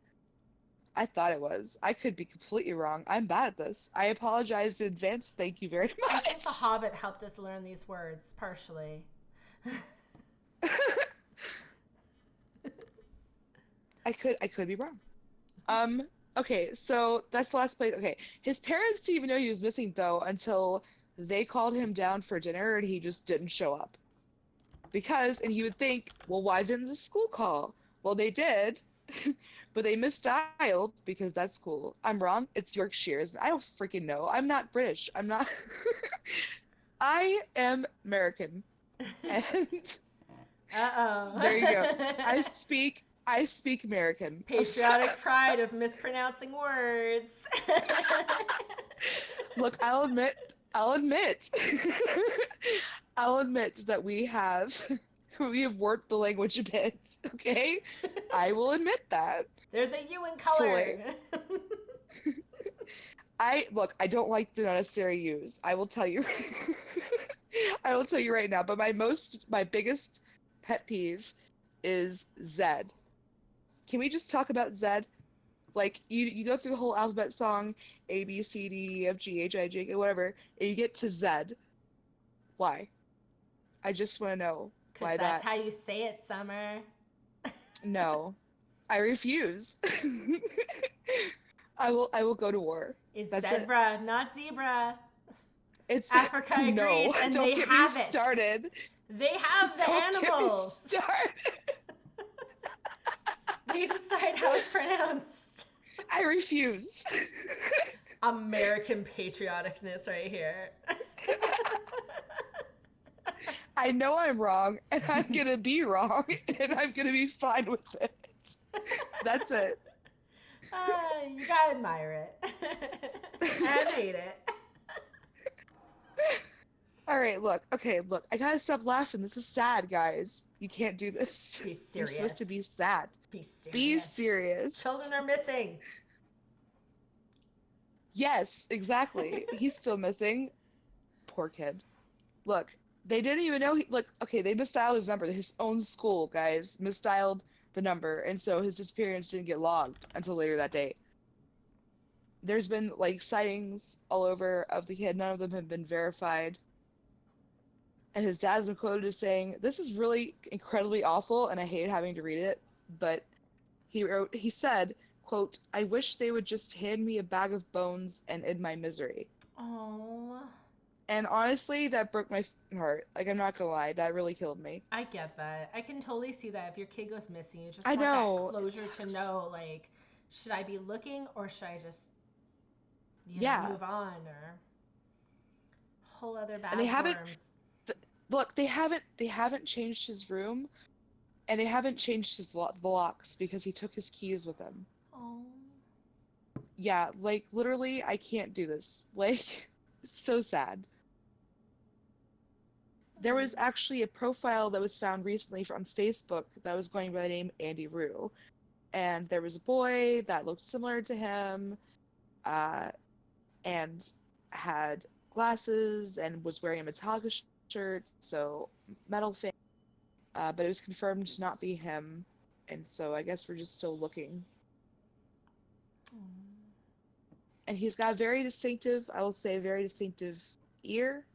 I thought it was. I could be completely wrong. I'm bad at this. I apologize in advance. Thank you very I think The much. Hobbit helped us learn these words partially. I could be wrong. Okay, so that's the last place. Okay. His parents didn't even know he was missing though until they called him down for dinner and he just didn't show up. And you would think, well, why didn't the school call? Well, they did, but they misdialed because that's cool. I'm wrong. It's Yorkshire. I don't freaking know. I'm not British. I'm not. I am American. And Uh-oh. there you go. I speak American. Patriotic pride of mispronouncing words. Look, I'll admit I'll admit that we have warped the language a bit, okay? I will admit that. There's a U in color. I don't like the unnecessary U's. I will tell you. I will tell you right now, but my biggest pet peeve is Z. Can we just talk about Z? Like, you go through the whole alphabet song, A, B, C, D, E, F, G, H, I, J, K, whatever, and you get to Z. Why? I just want to know why that. Because that's how you say it, Summer. No. I refuse. I will go to war. It's That's zebra, not zebra. It's Africa agrees, no, and don't they get have me it. started. They have the Don't animals. Get me started. They decide how it's pronounced. I refuse. American patrioticness right here. I know I'm wrong, and I'm gonna be wrong, and I'm gonna be fine with it. That's it. You gotta admire it. And hate it. All right, look. Okay, look. I gotta stop laughing. This is sad, guys. You can't do this. Be You're supposed serious. to be sad. Be Be serious. serious. Children are missing. Yes, exactly. He's still missing. Poor kid. Look, they didn't even know look, okay, they misdialed his number. His own school, guys, misdialed the number, and so his disappearance didn't get logged until later that day. There's been like sightings all over of the kid. None of them have been verified. And his dad's been quoted as saying, "This is really incredibly awful, and I hate having to read it." But he said, quote, "I wish they would just hand me a bag of bones and end my misery." Oh, And honestly, that broke my heart. Like, I'm not gonna lie, that really killed me. I get that. I can totally see that. If your kid goes missing, you just I want that know. closure to know, like, should I be looking or should I just, Yeah. move on or whole other And they bag haven't worms. look, they haven't changed his room, and they haven't changed the locks because he took his keys with him. Oh. Yeah, like literally, I can't do this. Like, so sad. There was actually a profile that was found recently on Facebook that was going by the name Andy Rue, and there was a boy that looked similar to him, uh, and had glasses and was wearing a Metallica shirt, so metal fan. But it was confirmed to not be him, and so I guess we're just still looking. And he's got a very distinctive, I will say, a very distinctive ear,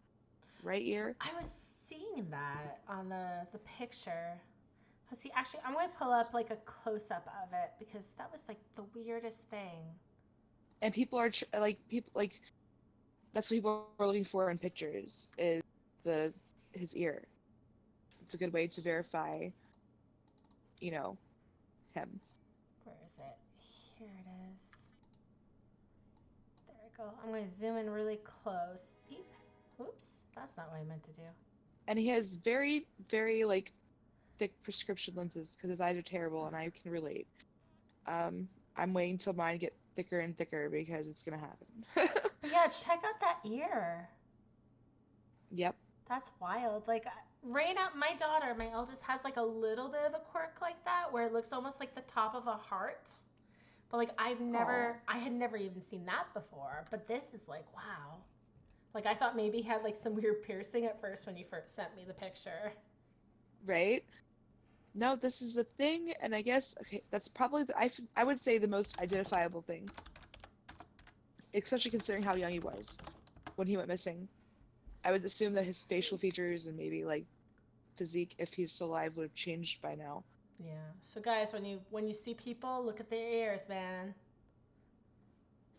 right ear. I was seeing that on the picture. Let's see. Actually, I'm going to pull up like a close up of it because that was like the weirdest thing. And people are like people like that's what people are looking for in pictures is the his ear. It's a good way to verify, you know, him. Where is it? Here it is. There we go. I'm going to zoom in really close. Eep. Oops. That's not what I meant to do. And he has very, very like thick prescription lenses because his eyes are terrible, and I can relate. I'm waiting till mine get thicker and thicker because it's gonna happen. But yeah, check out that ear. Yep. That's wild. Like Raina, my daughter, my eldest, has like a little bit of a quirk like that where it looks almost like the top of a heart. But like I had never even seen that before. But this is like, wow. Like I thought maybe he had like some weird piercing at first when you first sent me the picture. Right? No, this is a thing, and I guess okay, that's probably I would say the most identifiable thing, especially considering how young he was when he went missing. I would assume that his facial features and maybe like physique, if he's still alive, would have changed by now. Yeah. So guys, when you see people, look at their ears, man.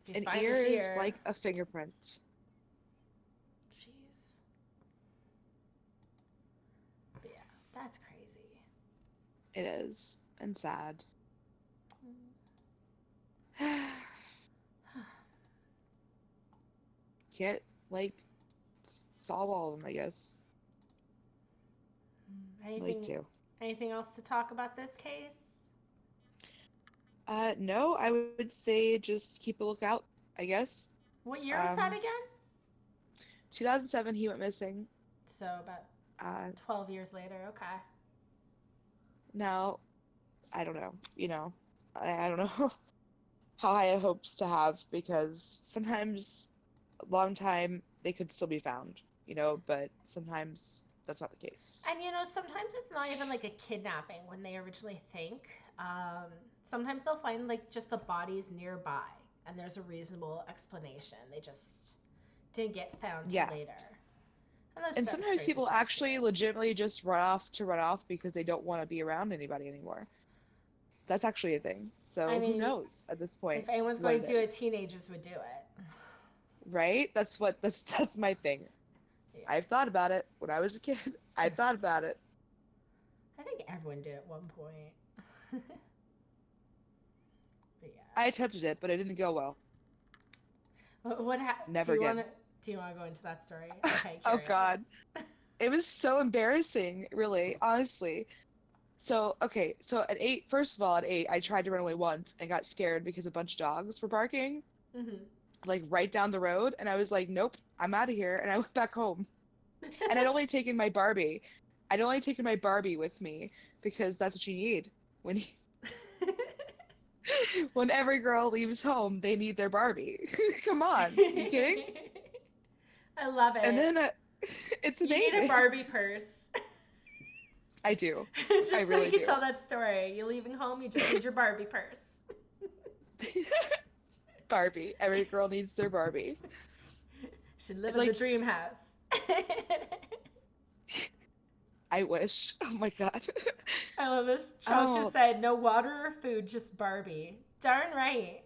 If you An find ear an is ear, like a fingerprint. jeez. But yeah, that's crazy. It is, and sad. Can't like solve all of them, I guess. Like Anything to. anything else to talk about this case? No, I would say just keep a lookout, I guess. What year was that again? 2007, he went missing. So about Uh, 12 years later. Okay. Now, I don't know, I don't know how high hopes to have because sometimes a long time they could still be found, but sometimes that's not the case. And sometimes it's not even like a kidnapping when they originally think. Sometimes they'll find like just the bodies nearby, and there's a reasonable explanation. They just didn't get found till later. And sometimes people actually legitimately just run off because they don't want to be around anybody anymore. That's actually a thing. So I mean, who knows at this point? If anyone's going to do it, teenagers would do it. Right? That's my thing. Yeah. I've thought about it when I was a kid. I thought about it. I think everyone did at one point. But yeah. I attempted it, but it didn't go well. What happened? Never again. Do you want to go into that story? Okay, Oh curious. God. It was so embarrassing, really, honestly. So, okay, so at 8, first of all, at 8, I tried to run away once and got scared because a bunch of dogs were barking, Mhm. like right down the road. And I was like, nope, I'm out of here. And I went back home. And I'd only taken my Barbie. I'd only taken my Barbie with me because that's what you need when when every girl leaves home, they need their Barbie. Come on, you kidding? I love And it. then it's You need a amazing. Barbie purse. I do. I Just so really you do. tell that story. You're leaving home, you just need your Barbie purse. Barbie. Every girl needs their Barbie. Should live in the Like, dream house. I wish. Oh my God. I love this. Chalk just Oh, said, no water or food, just Barbie. Darn right.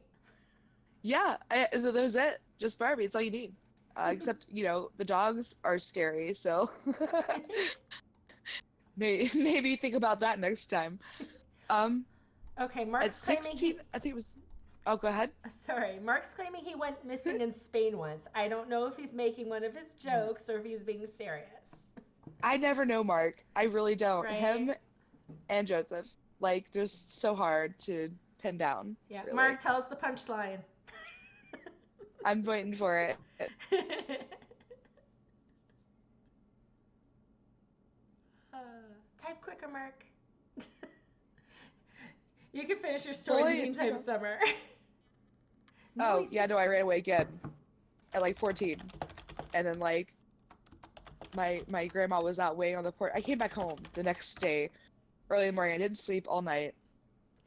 yeah. That was it. Just Barbie. It's all you need. Except, the dogs are scary, so maybe think about that next time. Um, Okay, at Mark's claiming 16, I think it was. Oh, go ahead. Sorry, Mark's claiming he went missing in Spain once. I don't know if he's making one of his jokes or if he's being serious. I never know Mark. I really don't. Right? Him and Joseph. Like, they're so hard to pin down, Yeah. really. Mark, tell us the punchline. I'm waiting for it. uh, Type quicker, Mark. You can finish your story in the Boy, meantime, Summer. No, oh, he's yeah, no, I ran away again at like 14. And then, like, my grandma was out waiting on the porch. I came back home the next day, early in the morning. I didn't sleep all night.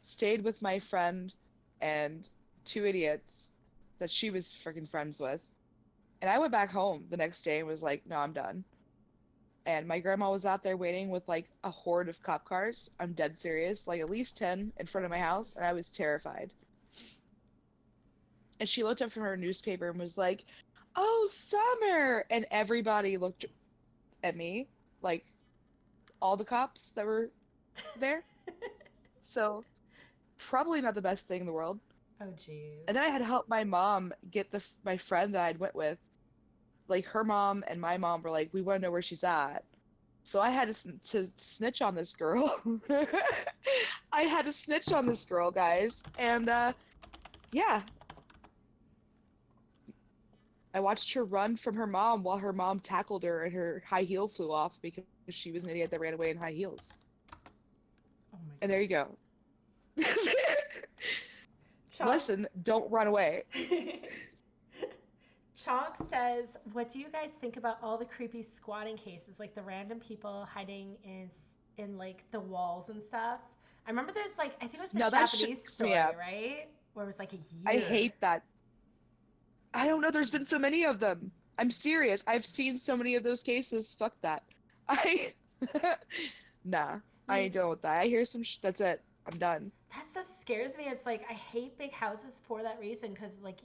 Stayed with my friend and 2 idiots that she was freaking friends with. And I went back home the next day and was like, no, I'm done. And my grandma was out there waiting with like a horde of cop cars. I'm dead serious, like at least 10 in front of my house, and I was terrified. And she looked up from her newspaper and was like, "Oh, Summer!" And everybody looked at me, like all the cops that were there. So probably not the best thing in the world. Oh, jeez. And then I had to help my mom get my friend that I'd went with. Like her mom and my mom were like, "We want to know where she's at." So I had to snitch on this girl. I had to snitch on this girl, guys. And yeah, I watched her run from her mom while her mom tackled her and her high heel flew off because she was an idiot that ran away in high heels. Oh my And there you go. Chalk. Lesson, don't run away. Chalk says, "What do you guys think about all the creepy squatting cases, like the random people hiding in like the walls and stuff?" I remember there's like I think it was the No, that Japanese shakes me story, up. right? Where it was like a I year. hate that. I don't know, there's been so many of them. I'm serious. I've seen so many of those cases. Fuck that. I Nah, I You ain't dealing with that. I hear some that's it. I'm done. That stuff scares me. It's like I hate big houses for that reason because like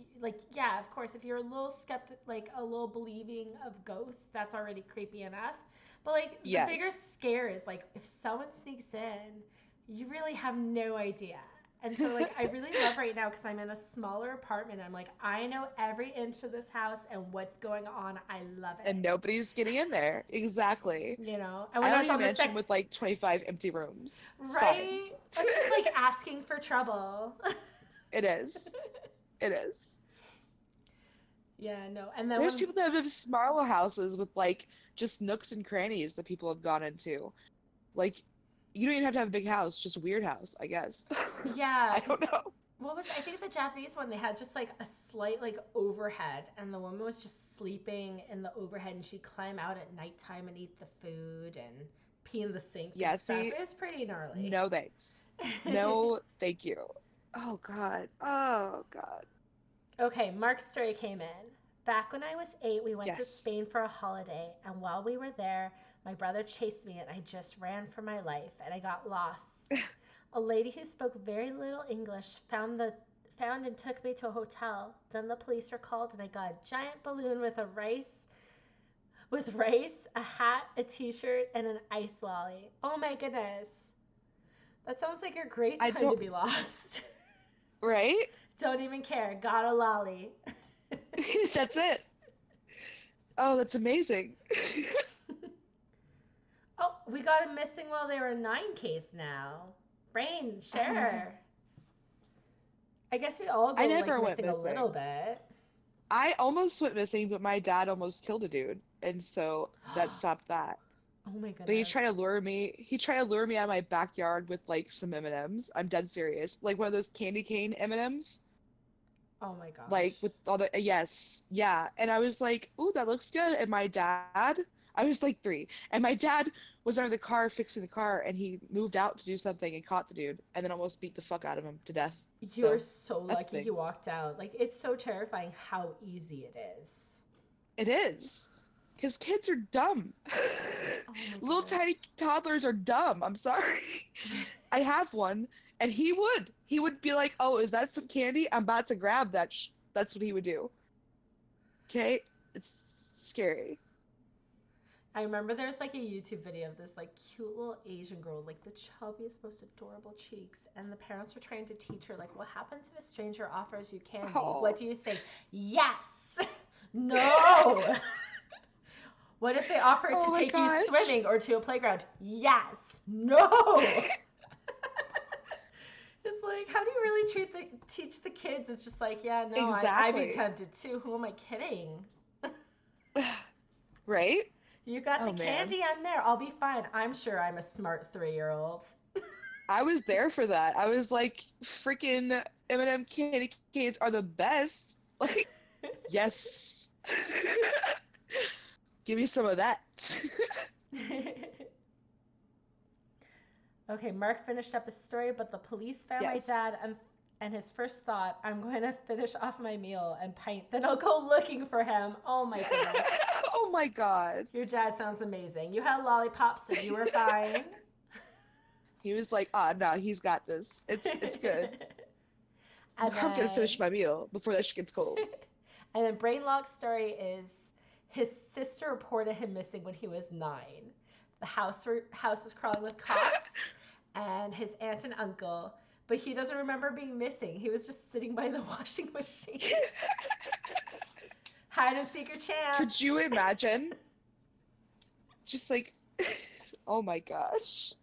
yeah, of course, if you're a little skeptic, like a little believing of ghosts, that's already creepy enough. But like the bigger Yes. scare is like if someone sneaks in, you really have no idea. And so like I really love right now because I'm in a smaller apartment. I'm like I know every inch of this house and what's going on. I love And it. nobody's getting in there. Exactly. And I when I own was a on the mansion with like 25 empty rooms. It's fine. right, that's just like asking for trouble. It is. It is. Yeah, no. And then There's when people that have smaller houses with like just nooks and crannies that people have gone into. Like, you don't even have to have a big house, just a weird house, I guess. yeah, I because don't know. what was I think the Japanese one they had just like a slight like overhead and the woman was just sleeping in the overhead and she'd climb out at nighttime and eat the food and pee in the sink and Yeah, stuff. see, It was pretty gnarly. no thanks. No, thank you. Oh God. Oh God. Okay, Mark's story came in. Back when I was 8, we went to Yes. Spain for a holiday, and while we were there, my brother chased me and I just ran for my life and I got lost. A lady who spoke very little English found and took me to a hotel. Then the police were called and I got a giant balloon with rice, a hat, a t-shirt, and an ice lolly. Oh my goodness. That sounds like a great I time to don't, be lost. right? Don't even care. Got a lolly. That's it. Oh, that's amazing. Oh, we got a missing while they were 9 case now. Brain, Oh no. share. I guess we all I go like never went missing a little missing. bit. I almost went missing, but my dad almost killed a dude, and so that stopped that. Oh my But goodness. he tried to lure me out of my backyard with like some M&Ms. I'm dead serious. Like one of those candy cane M&Ms. Oh my Like gosh. with all the yes, yeah. And I was like, "Ooh, that looks good." And my dad, I was like 3, and my dad was under the car fixing the car, and he moved out to do something and caught the dude, and then almost beat the fuck out of him to death. You're So so that's the lucky he thing. walked out. Like, it's so terrifying how easy it is. It is, because kids are dumb. Oh my Little goodness. tiny toddlers are dumb. I'm sorry. I have one, and he would be like, "Oh, is that some candy? I'm about to grab that." That's what he would do. Okay, it's scary. I remember there's like a YouTube video of this like cute little Asian girl, like the chubbiest, most adorable cheeks, and the parents were trying to teach her like, what happens if a stranger offers you candy? What Oh, do you say? Yes. No. What if they offer to oh my take you gosh. swimming or to a playground? Yes. No. It's like, how do you really teach the kids? It's just like, yeah, no, I'd be Exactly. tempted too. Who am I kidding? Right? You got the Oh man. candy, I'm there. I'll be fine. I'm sure I'm a smart 3-year-old. I was there for that. I was like, freaking M&M candy canes are the best. Like, yes. Give me some of that. Okay, Mark finished up his story, but the police found my Yes. dad, and his first thought, I'm going to finish off my meal and pint, then I'll go looking for him. Oh my goodness. Oh my God. Your dad sounds amazing. You had lollipops, so you were fine. He was like, "Ah, no, he's got this. It's good. and I'm gonna then finish my meal before that shit gets cold." and then Brainlock's story is his sister reported him missing when he was 9. The house was crawling with cops and his aunt and uncle, but he doesn't remember being missing. He was just sitting by the washing machine. Hide and seek your chance. Could you imagine? Just like, oh my gosh.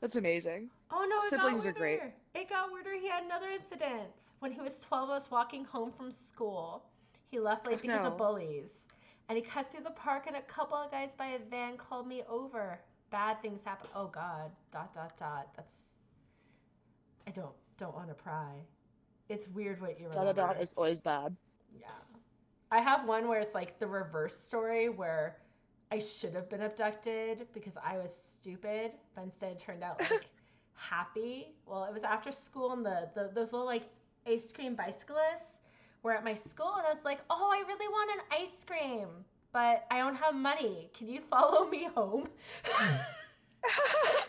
That's amazing. Oh no, it got Siblings are great. weirder. It got weirder. He had another incident. When he was 12, I was walking home from school. He left Oh late because of no. bullies. And he cut through the park, and a couple of guys by a van called me over. Bad things happen. Oh God. Dot dot dot. That's. I don't want to pry. It's weird what you Da da da remember. is always bad. Yeah. I have one where it's like the reverse story where I should have been abducted because I was stupid, but instead it turned out like happy. Well, it was after school, and those little like ice cream bicyclists were at my school, and I was like, "Oh, I really want an ice cream, but I don't have money. Can you follow me home?"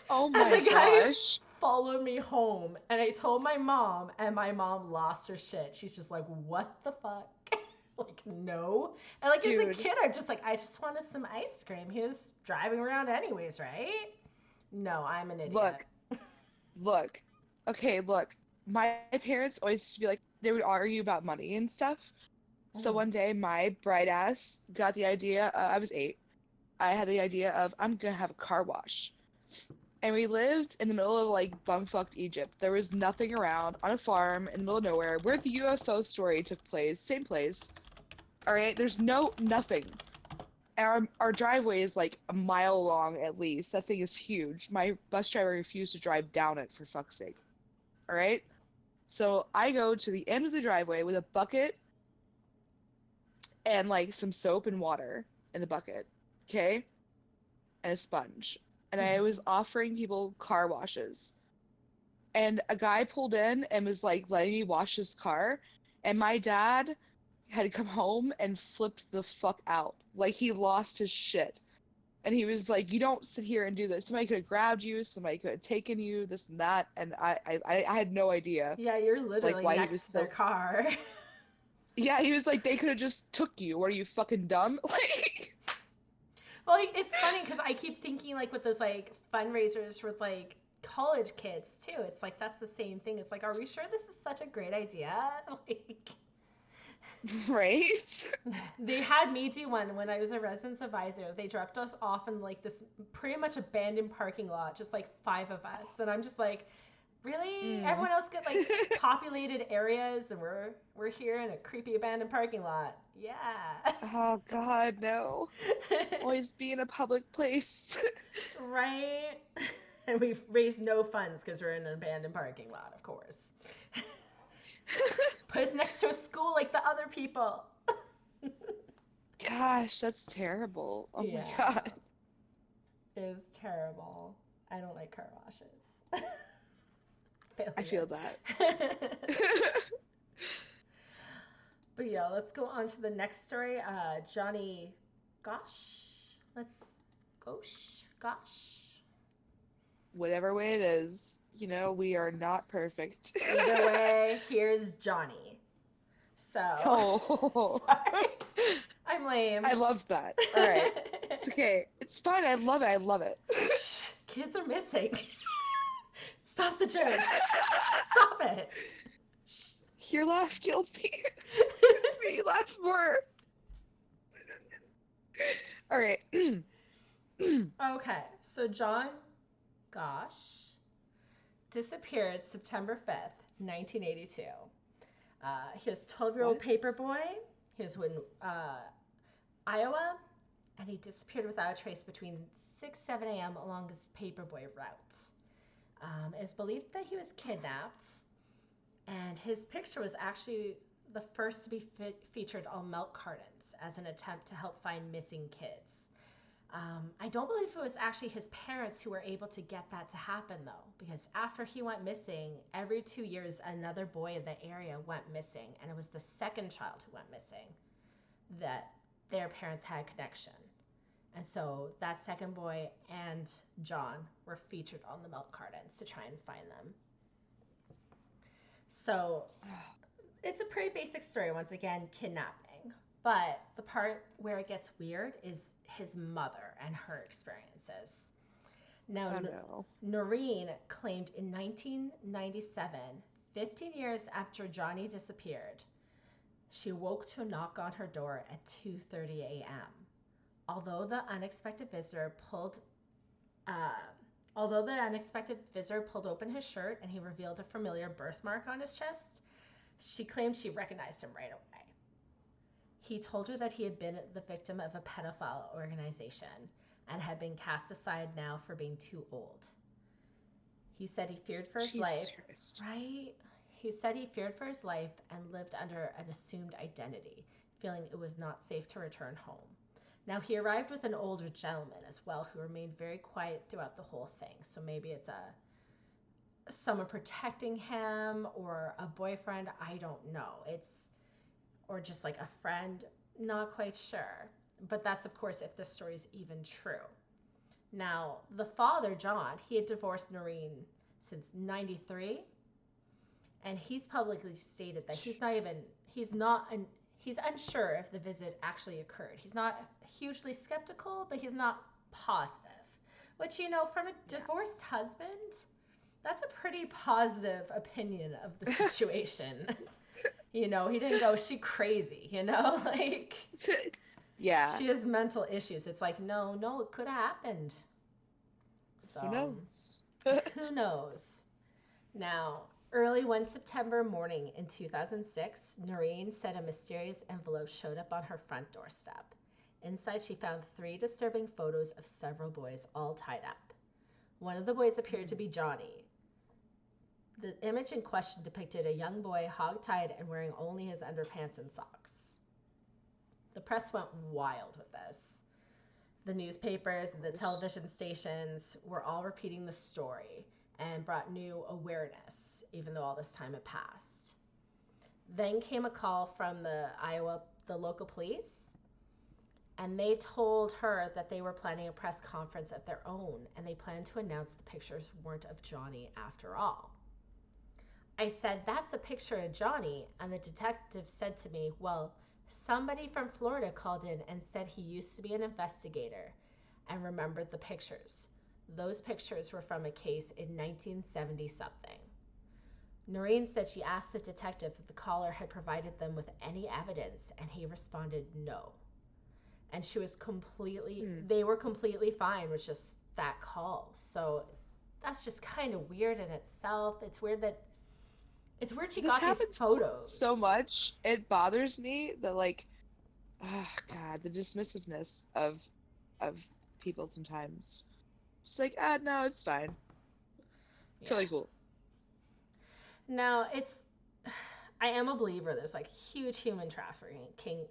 Oh And my the guy gosh. followed me home, and I told my mom, and my mom lost her shit. She's just like, "What the fuck?" Like, no. And like as a Dude, kid, I'm just like, I just wanted some ice cream. He was driving around anyways, right? No, I'm an idiot. look, look. Okay, look. My parents always used to be like, they would argue about money and stuff. So Mhm. one day, my bright ass got the idea, I was 8. I had the idea of, I'm gonna have a car wash. And we lived in the middle of like bumfucked Egypt. There was nothing around on a farm in the middle of nowhere where the UFO story took place, same place. All right, there's nothing. And our driveway is like a mile long at least. That thing is huge. My bus driver refused to drive down it for fuck's sake. All right? So I go to the end of the driveway with a bucket and like some soap and water in the bucket. Okay? And a sponge. And I was offering people car washes. And a guy pulled in and was like letting me wash his car. And my dad had come home and flipped the fuck out. Like he lost his shit. And he was like, "You don't sit here and do this. Somebody could have grabbed you. Somebody could have taken you. This and that." And I had no idea, Yeah, you're like, literally why he was next to their so. car. Yeah, he was like, "They could have just took you. What are you fucking dumb?" Like, Well, like, it's funny because I keep thinking like with those like fundraisers with like college kids too. It's like that's the same thing. It's like, are we sure this is such a great idea? Like, Right? They had me do one when I was a residence advisor. They dropped us off in like this pretty much abandoned parking lot, just like 5 of us. And I'm just like, really? Mm. Everyone else get like populated areas, and we're here in a creepy abandoned parking lot. Yeah. Oh God, no. Always be in a public place. Right? And we've raised no funds because we're in an abandoned parking lot, of course. Put us next to a school like the other people. Gosh, that's terrible. Oh my Yeah. God. It is terrible. I don't like car washes. I feel Failure. that. But yeah, let's go on to the next story. Johnny Gosch. Gosch. Whatever way it is, you know, we are not perfect. Either way, here's Johnny. So. Oh. Sorry. I'm lame. I love that. All right. It's okay. It's fine. I love it. I love it. Kids are missing. Stop the joke. Stop it. Your laugh killed me. Make me laugh more. All right. Okay, so John Gosch disappeared September 5th, 1982. He was 12-year-old What? paper boy. He was in Iowa, and he disappeared without a trace between 7 a.m. along his paperboy route. It is believed that he was kidnapped, and his picture was actually the first to be featured on milk cartons as an attempt to help find missing kids. I don't believe it was actually his parents who were able to get that to happen, though, because after he went missing, every 2 years, another boy in the area went missing, and it was the second child who went missing that their parents had a connection. And so that second boy and John were featured on the milk cartons to try and find them. So it's a pretty basic story, once again, kidnapping. But the part where it gets weird is his mother and her experiences. Now, Oh no. Noreen claimed in 1997, 15 years after Johnny disappeared, she woke to a knock on her door at 2:30 a.m. Although the unexpected visitor pulled open his shirt and he revealed a familiar birthmark on his chest, she claimed she recognized him right away. He told her that he had been the victim of a pedophile organization and had been cast aside now for being too old. He said he feared for his life. Christ. Right? He said he feared for his life and lived under an assumed identity, feeling it was not safe to return home. Now, he arrived with an older gentleman as well who remained very quiet throughout the whole thing. So maybe it's someone protecting him or a boyfriend. I don't know. Or just like a friend. Not quite sure. But that's, of course, if the story is even true. Now, the father, John, he had divorced Noreen since 93. And he's publicly stated that he's unsure if the visit actually occurred. He's not hugely skeptical, but he's not positive. Which, from a divorced husband, that's a pretty positive opinion of the situation. He didn't go, she crazy, like, Yeah. she has mental issues. It's like, no, it could have happened. So, Who knows? Who knows? Now, early one September morning in 2006, Noreen said a mysterious envelope showed up on her front doorstep. Inside, she found 3 disturbing photos of several boys all tied up. One of the boys appeared to be Johnny. The image in question depicted a young boy hog-tied and wearing only his underpants and socks. The press went wild with this. The newspapers and the television stations were all repeating the story and brought new awareness, even though all this time had passed. Then came a call from the local police, and they told her that they were planning a press conference of their own, and they planned to announce the pictures weren't of Johnny after all. I said, that's a picture of Johnny, and the detective said to me, well, somebody from Florida called in and said he used to be an investigator and remembered the pictures. Those pictures were from a case in 1970-something. Noreen said she asked the detective if the caller had provided them with any evidence, and he responded no. And they were completely fine with just that call. So that's just kind of weird in itself. It's weird she This got these happens photos. so much. It bothers me that like, oh God, the dismissiveness of people sometimes. Just like, no, it's fine. Yeah. Totally cool. Now, I am a believer there's like huge human trafficking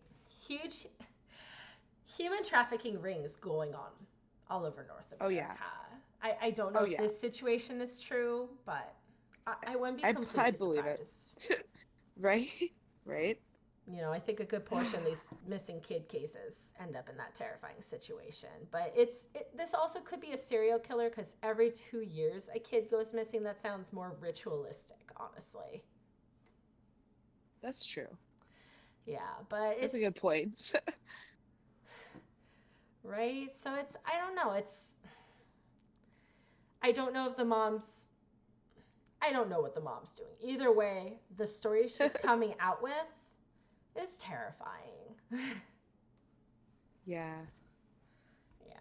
rings going on all over North Oh yeah. America. I don't know Oh if yeah. this situation is true, but I wouldn't be I completely believe it. surprised. Right? Right? I think a good portion of these missing kid cases end up in that terrifying situation. But this also could be a serial killer because every 2 years a kid goes missing. That sounds more ritualistic, honestly. That's true. Yeah, but That's it's a good point. right. So I don't know. I don't know if the mom's I don't know what the mom's doing. Either way, the story she's coming out with is terrifying. Yeah. Yeah.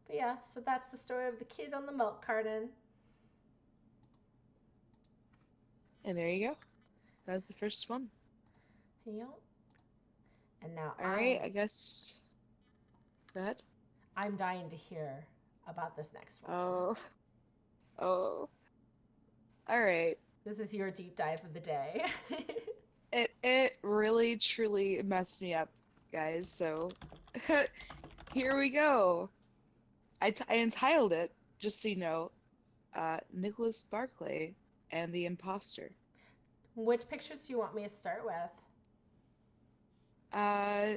But yeah, so that's the story of the kid on the milk carton. And there you go. That's the first one. Yep. And now All right, I guess. Go ahead. I'm dying to hear about this next one. Oh. Oh. All right. This is your deep dive of the day. It really truly messed me up, guys. So here we go. I entitled it, just so you know, Nicholas Barclay and the Imposter. Which pictures do you want me to start with? Uh,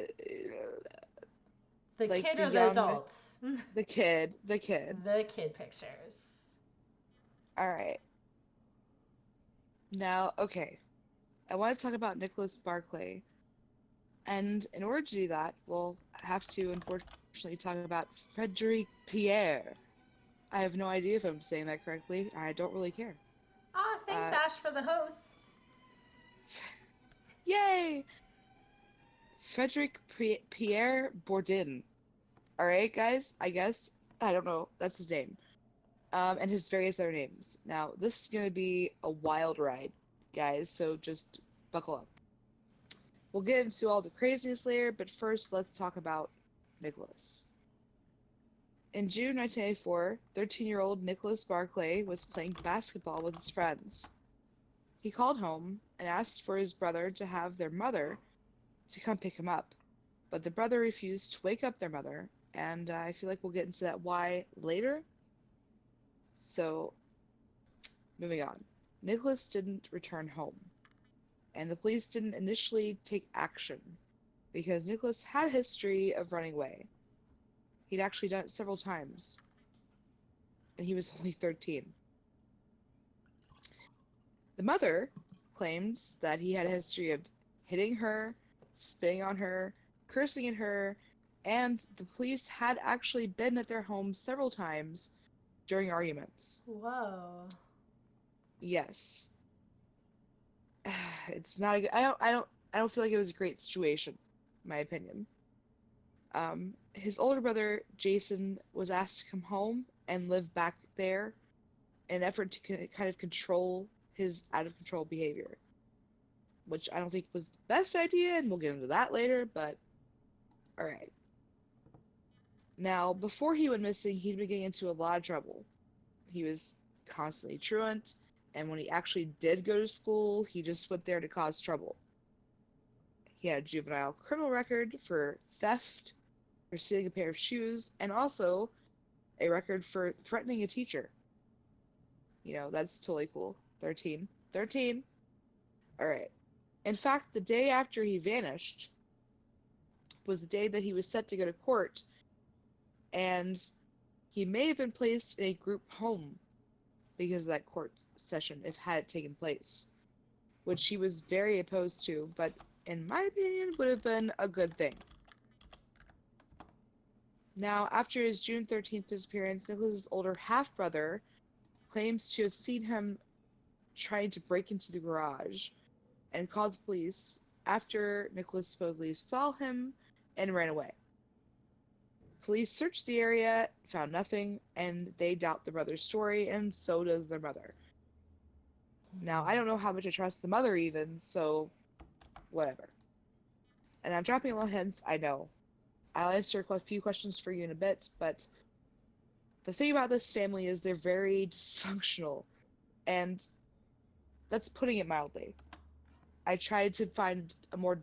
The like kid the or the young, adult? the kid, the kid. The kid pictures. All right. Now, okay. I want to talk about Nicholas Barclay. And in order to do that, we'll have to unfortunately talk about Frederic Pierre. I have no idea if I'm saying that correctly. I don't really care. Thanks, Uh, Ash, for the host. Yay! Frederic Pierre Bourdin. All right, guys. I guess I don't know. That's his name. And his various other names. Now, this is gonna be a wild ride, guys. So just buckle up. We'll get into all the craziness later, but first, let's talk about Nicholas. In June 1994, 13-year-old Nicholas Barclay was playing basketball with his friends. He called home and asked for his brother to have their mother to come pick him up, but the brother refused to wake up their mother, and I feel like we'll get into that why later. So, moving on. Nicholas didn't return home, and the police didn't initially take action because Nicholas had a history of running away. He'd actually done it several times, and he was only 13. The mother claims that he had a history of hitting her, spitting on her, cursing at her, and the police had actually been at their home several times during arguments. Whoa. Yes. It's not a good, I don't feel like it was a great situation, in my opinion. His older brother, Jason, was asked to come home and live back there in an effort to kind of control his out of control behavior, which I don't think was the best idea, and we'll get into that later, but all right. Now, before he went missing, he'd been getting into a lot of trouble. He was constantly truant, and when he actually did go to school, he just went there to cause trouble. He had a juvenile criminal record for theft, for stealing a pair of shoes, and also a record for threatening a teacher. That's totally cool. 13. 13. All right. In fact, the day after he vanished was the day that he was set to go to court, and he may have been placed in a group home because of that court session, if had it taken place, which he was very opposed to, but in my opinion would have been a good thing. Now, after his June 13th disappearance, Nicholas's older half-brother claims to have seen him trying to break into the garage and called the police after Nicholas supposedly saw him and ran away. Police searched the area, found nothing, and they doubt the brother's story, and so does their mother. Now, I don't know how much I trust the mother even, so whatever. And I'm dropping a lot of hints, I know. I'll answer a few questions for you in a bit, but the thing about this family is they're very dysfunctional, and that's putting it mildly. I tried to find a more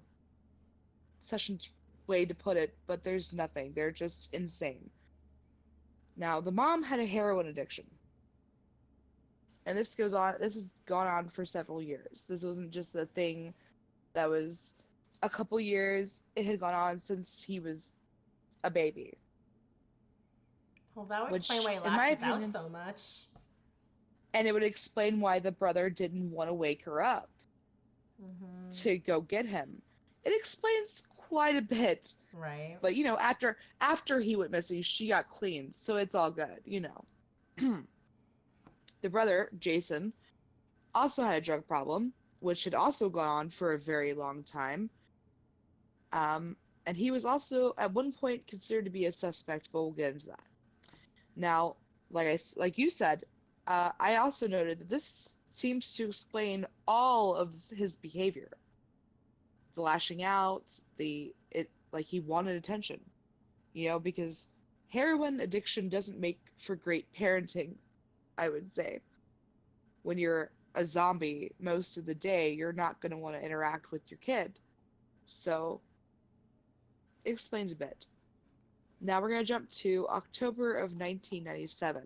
succinct way to put it, but there's nothing. They're just insane. Now, the mom had a heroin addiction. And this has gone on for several years. This wasn't just a thing that was a couple years. It had gone on since he was a baby. Well, that would explain why he lashes out so much. And it would explain why the brother didn't want to wake her up to go get him. It explains quite a bit. Right. But, after he went missing, she got clean, so it's all good, The brother, Jason, also had a drug problem, which had also gone on for a very long time. And he was also, at one point, considered to be a suspect, but we'll get into that. Now, like you said, I also noted that this seems to explain all of his behavior. The lashing out, he wanted attention, because heroin addiction doesn't make for great parenting, I would say. When you're a zombie most of the day, you're not going to want to interact with your kid. So, it explains a bit. Now we're going to jump to October of 1997.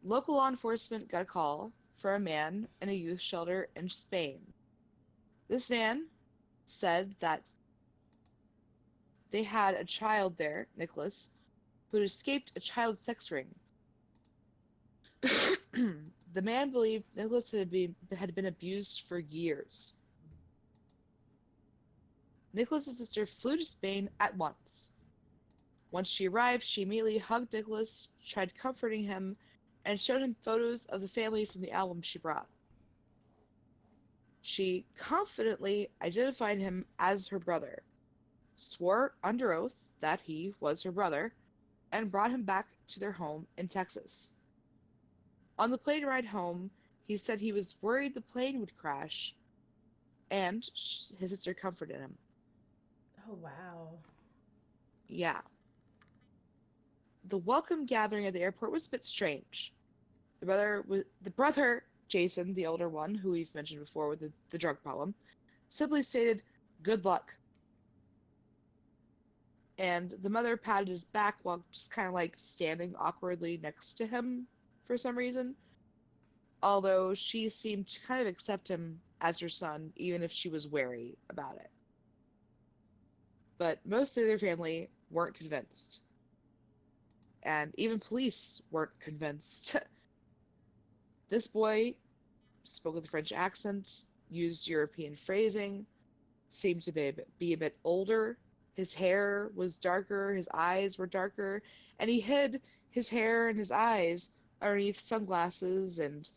Local law enforcement got a call for a man in a youth shelter in Spain. This man said that they had a child there, Nicholas, who had escaped a child sex ring. The man believed Nicholas had been abused for years. Nicholas's sister flew to Spain at once. Once she arrived, she immediately hugged Nicholas, tried comforting him, and showed him photos of the family from the album she brought. She confidently identified him as her brother, swore under oath that he was her brother, and brought him back to their home in Texas. On the plane ride home, he said he was worried the plane would crash, and his sister comforted him. Oh, wow. Yeah. The welcome gathering at the airport was a bit strange. The brother, Jason, the older one, who we've mentioned before with the drug problem, simply stated, "Good luck." And the mother patted his back while just kind of standing awkwardly next to him for some reason. Although she seemed to kind of accept him as her son, even if she was wary about it. But most of their family weren't convinced. And even police weren't convinced. This boy spoke with a French accent, used European phrasing, seemed to be a bit older. His hair was darker, his eyes were darker, and he hid his hair and his eyes underneath sunglasses and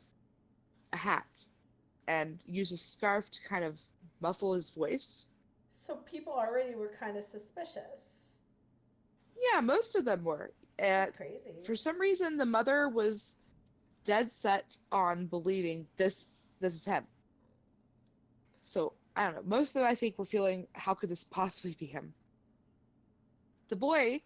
a hat, and used a scarf to kind of muffle his voice. So people already were kind of suspicious. Yeah, most of them were. That's crazy. For some reason, the mother was dead set on believing this is him. So, I don't know. Most of them, I think, were feeling, how could this possibly be him? The boy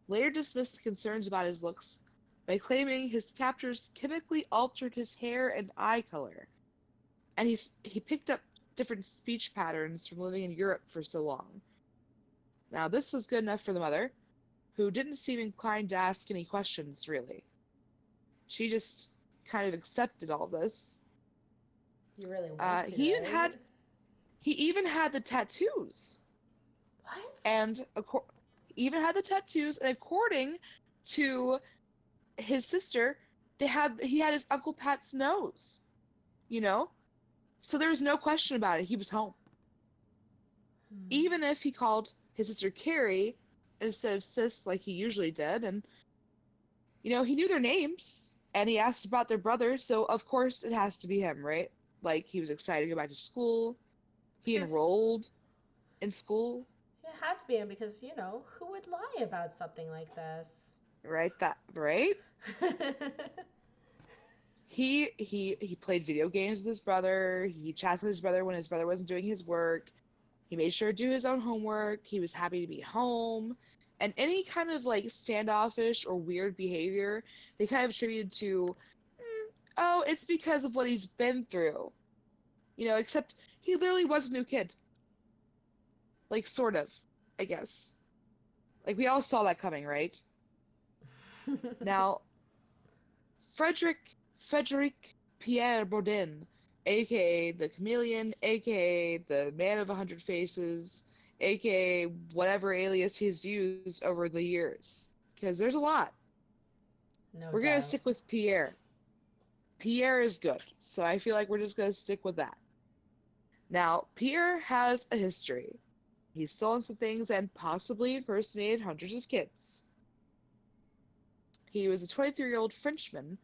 later dismissed the concerns about his looks by claiming his captors chemically altered his hair and eye color. And he picked up different speech patterns from living in Europe for so long. Now, this was good enough for the mother, who didn't seem inclined to ask any questions, really. She just kind of accepted all this. You really want to, he right? even had the tattoos. What? And even had the tattoos, and according to his sister, he had his Uncle Pat's nose. So there was no question about it. He was home. Even if he called his sister Carrie instead of Sis like he usually did, and he knew their names, And he asked about their brother, so of course it has to be him, right? Like, he was excited to go back to school. He She's enrolled in school, It had to be him because, who would lie about something like this? right? Right? He played video games with his brother. He chats with his brother when his brother wasn't doing his work. He made sure to do his own homework. He was happy to be home. And any kind of like standoffish or weird behavior, they kind of attributed to, oh, it's because of what he's been through. Except he literally was a new kid. Like, sort of, I guess. Like, we all saw that coming, right? Now, Frederic Pierre Bourdin, aka the Chameleon, aka the Man of 100 Faces, aka whatever alias he's used over the years. Because there's a lot. No We're going to doubt. stick with Pierre. Pierre is good, so I feel like we're just going to stick with that. Now, Pierre has a history. He's stolen some things and possibly impersonated hundreds of kids. He was a 23-year-old Frenchman,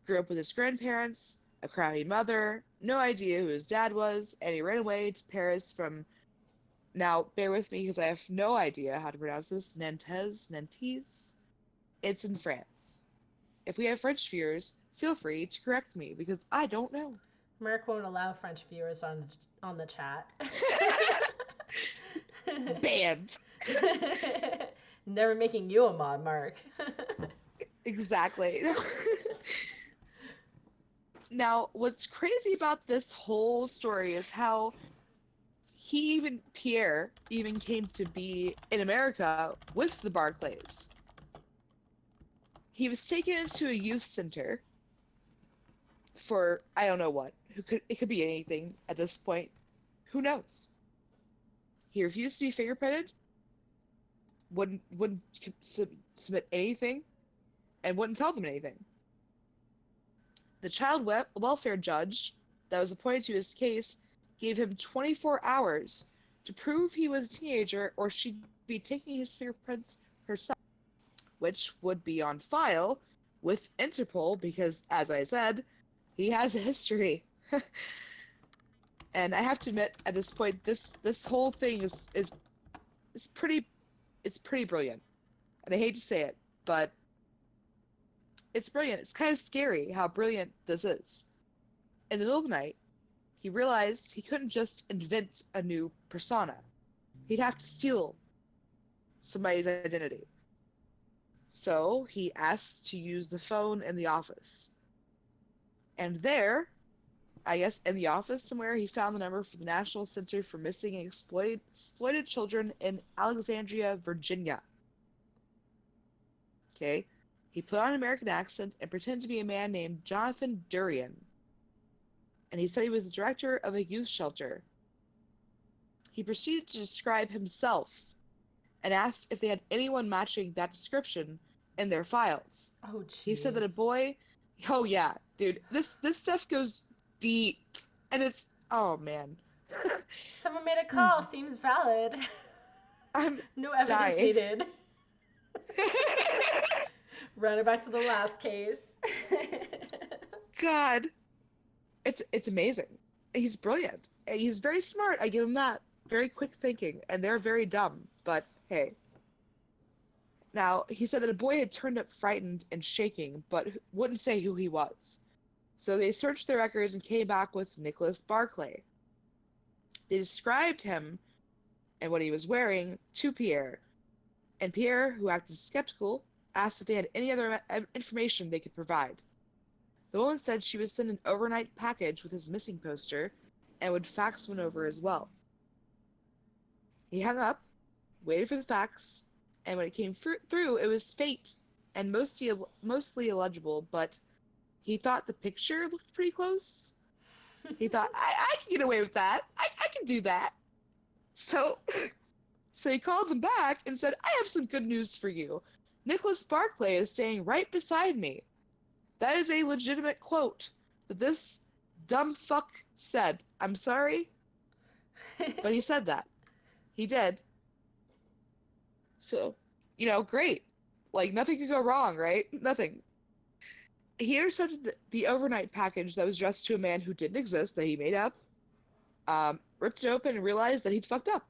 grew up with his grandparents, a crabby mother, no idea who his dad was, and he ran away to Paris from, now bear with me because I have no idea how to pronounce this, Nantes? It's in France. If we have French viewers, feel free to correct me because I don't know. Merc won't allow French viewers on the chat. Banned. Never making you a mod, Mark. Exactly. Now, what's crazy about this whole story is how Pierre even came to be in America with the Barclays. He was taken into a youth center for, I don't know what. It could be anything at this point. Who knows? He refused to be fingerprinted, wouldn't submit anything, and wouldn't tell them anything. The child welfare judge that was appointed to his case gave him 24 hours to prove he was a teenager or she'd be taking his fingerprints herself, which would be on file with Interpol because, as I said, he has a history. And I have to admit, at this point, this whole thing is pretty brilliant. And I hate to say it, but it's brilliant. It's kind of scary how brilliant this is. In the middle of the night, he realized he couldn't just invent a new persona. He'd have to steal somebody's identity. So he asked to use the phone in the office. And there, I guess in the office somewhere, he found the number for the National Center for Missing and Exploited Children in Alexandria, Virginia. Okay? He put on an American accent and pretended to be a man named Jonathan Durian. And he said he was the director of a youth shelter. He proceeded to describe himself and asked if they had anyone matching that description in their files. Oh, jeez. He said that a boy... Oh, yeah, dude. This stuff goes deep. And it's... Oh, man. Someone made a call. Seems valid. I'm No evidence dying. needed. Run it back to the last case. God. It's amazing. He's brilliant. He's very smart. I give him that. Very quick thinking. And they're very dumb. But, hey. Now, he said that a boy had turned up frightened and shaking, but wouldn't say who he was. So they searched their records and came back with Nicholas Barclay. They described him and what he was wearing to Pierre. And Pierre, who acted skeptical, asked if they had any other information they could provide. The woman said she would send an overnight package with his missing poster and would fax one over as well. He hung up, waited for the fax, and when it came through, it was faint and mostly illegible, but he thought the picture looked pretty close. He thought, I can get away with that. I can do that. So he called them back and said, I have some good news for you. Nicholas Barclay is staying right beside me. That is a legitimate quote that this dumb fuck said. I'm sorry, but he said that. He did. So, great. Like, nothing could go wrong, right? Nothing. He intercepted the overnight package that was addressed to a man who didn't exist, that he made up, ripped it open, and realized that he'd fucked up.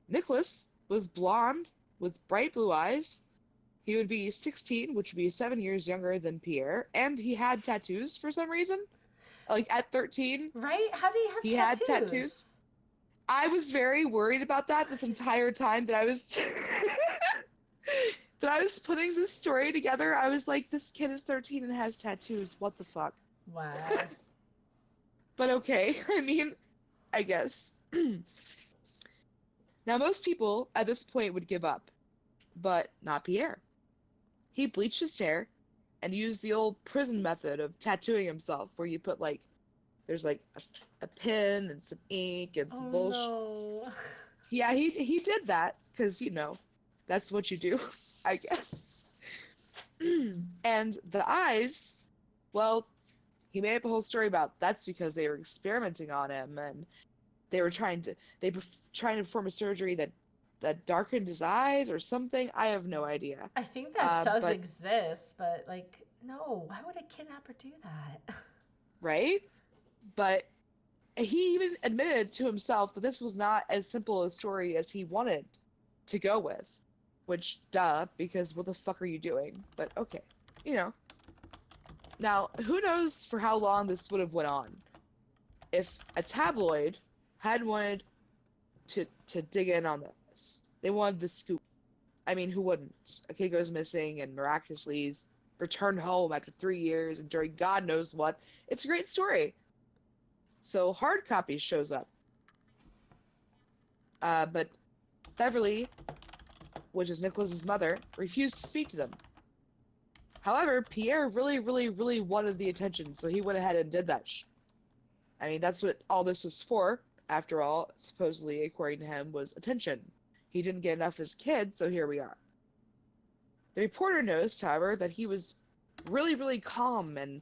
Nicholas was blonde with bright blue eyes. He would be 16, which would be 7 years younger than Pierre, and he had tattoos for some reason. Like at 13, Right? How do you he have had tattoos? tattoos. I was very worried about that this entire time that I was that I was putting this story together. I was like, this kid is 13 and has tattoos. What the fuck? Wow. But okay, I mean, I guess. Now, most people at this point would give up, but not Pierre. He bleached his hair and used the old prison method of tattooing himself, where you put like, there's like a pin and some ink and some bullshit. No. Yeah, he did that because, that's what you do, I guess. And the eyes, well, he made up a whole story about that's because they were experimenting on him, and they were trying to perform a surgery that darkened his eyes or something. I have no idea. I think that does But exist, but like, no, why would a kidnapper do that? right? But he even admitted to himself that this was not as simple a story as he wanted to go with. Which, duh, because what the fuck are you doing? But okay, Now, who knows for how long this would have went on. If a tabloid had wanted to dig in on this, they wanted the scoop. I mean, who wouldn't? A kid goes missing and miraculously is returned home after 3 years and during God knows what. It's a great story. So hard copy shows up. But Beverly, which is Nicholas's mother, refused to speak to them. However, Pierre really, really, really wanted the attention, so he went ahead and did that. I mean, that's what all this was for. After all, supposedly, according to him, was attention. He didn't get enough as a kid, so here we are. The reporter noticed, however, that he was really, really calm and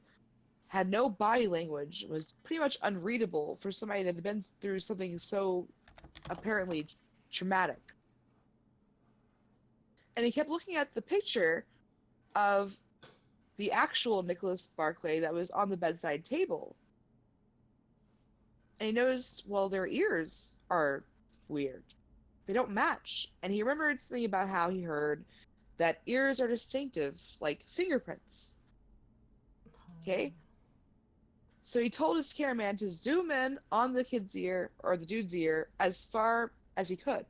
had no body language, was pretty much unreadable for somebody that had been through something so apparently traumatic. And he kept looking at the picture of the actual Nicholas Barclay that was on the bedside table. And he noticed, well, their ears are weird. They don't match. And he remembered something about how he heard that ears are distinctive, like fingerprints. Okay? So he told his cameraman to zoom in on the kid's ear, or the dude's ear, as far as he could.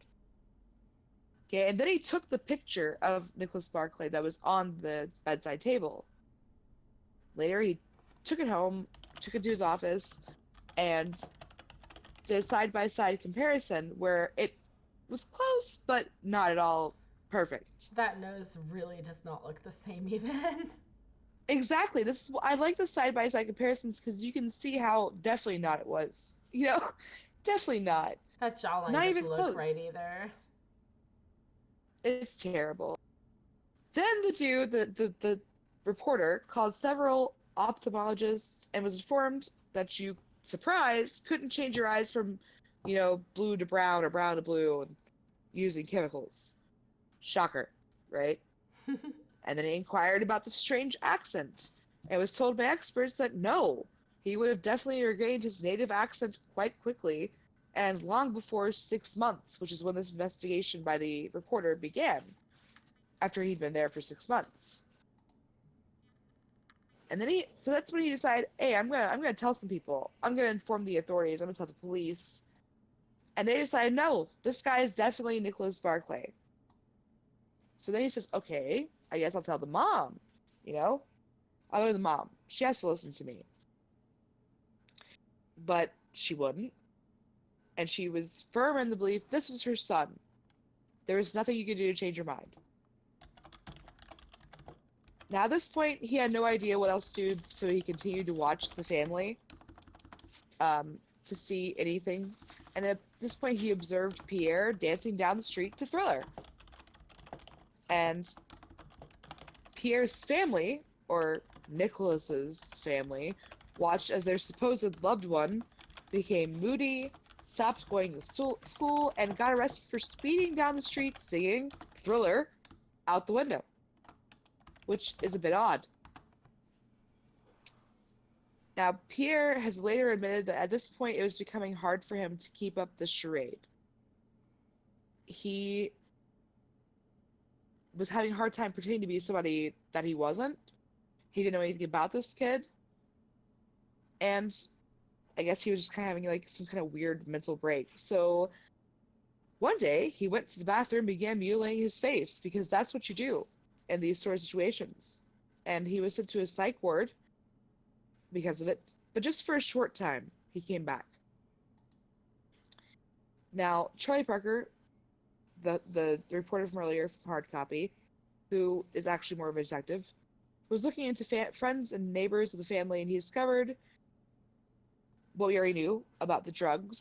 Okay, and then he took the picture of Nicholas Barclay that was on the bedside table. Later, he took it home, took it to his office, and did a side-by-side comparison where it was close, but not at all perfect. That nose really does not look the same even. Exactly. I like the side-by-side comparisons because you can see how definitely not it was. Definitely not. That jawline Not doesn't even look close. right either. It's terrible. Then the dude, the reporter, called several ophthalmologists and was informed that you, surprise, couldn't change your eyes from, blue to brown or brown to blue and using chemicals. Shocker, right? And then he inquired about the strange accent and was told by experts that no, he would have definitely regained his native accent quite quickly and long before 6 months, which is when this investigation by the reporter began, after he'd been there for 6 months. And then so that's when he decided, hey, I'm gonna tell some people. I'm gonna inform the authorities. I'm gonna tell the police. And they decided, no, this guy is definitely Nicholas Barclay. So then he says, okay, I guess I'll tell the mom. I'll go to the mom. She has to listen to me. But she wouldn't. And she was firm in the belief this was her son. There was nothing you could do to change her mind. Now, at this point, he had no idea what else to do, so he continued to watch the family to see anything. And at this point, he observed Pierre dancing down the street to Thriller. And Pierre's family, or Nicholas's family, watched as their supposed loved one became moody, stopped going to school, and got arrested for speeding down the street singing Thriller out the window. Which is a bit odd. Now, Pierre has later admitted that at this point it was becoming hard for him to keep up the charade. He was having a hard time pretending to be somebody that he wasn't. He didn't know anything about this kid. And I guess he was just kind of having like some kind of weird mental break. So one day he went to the bathroom and began mutilating his face because that's what you do in these sort of situations. And he was sent to a psych ward because of it, but just for a short time he came back. Now, Charlie Parker, the reporter from earlier from Hard Copy, who is actually more of a detective, was looking into friends and neighbors of the family, and he discovered what we already knew about the drug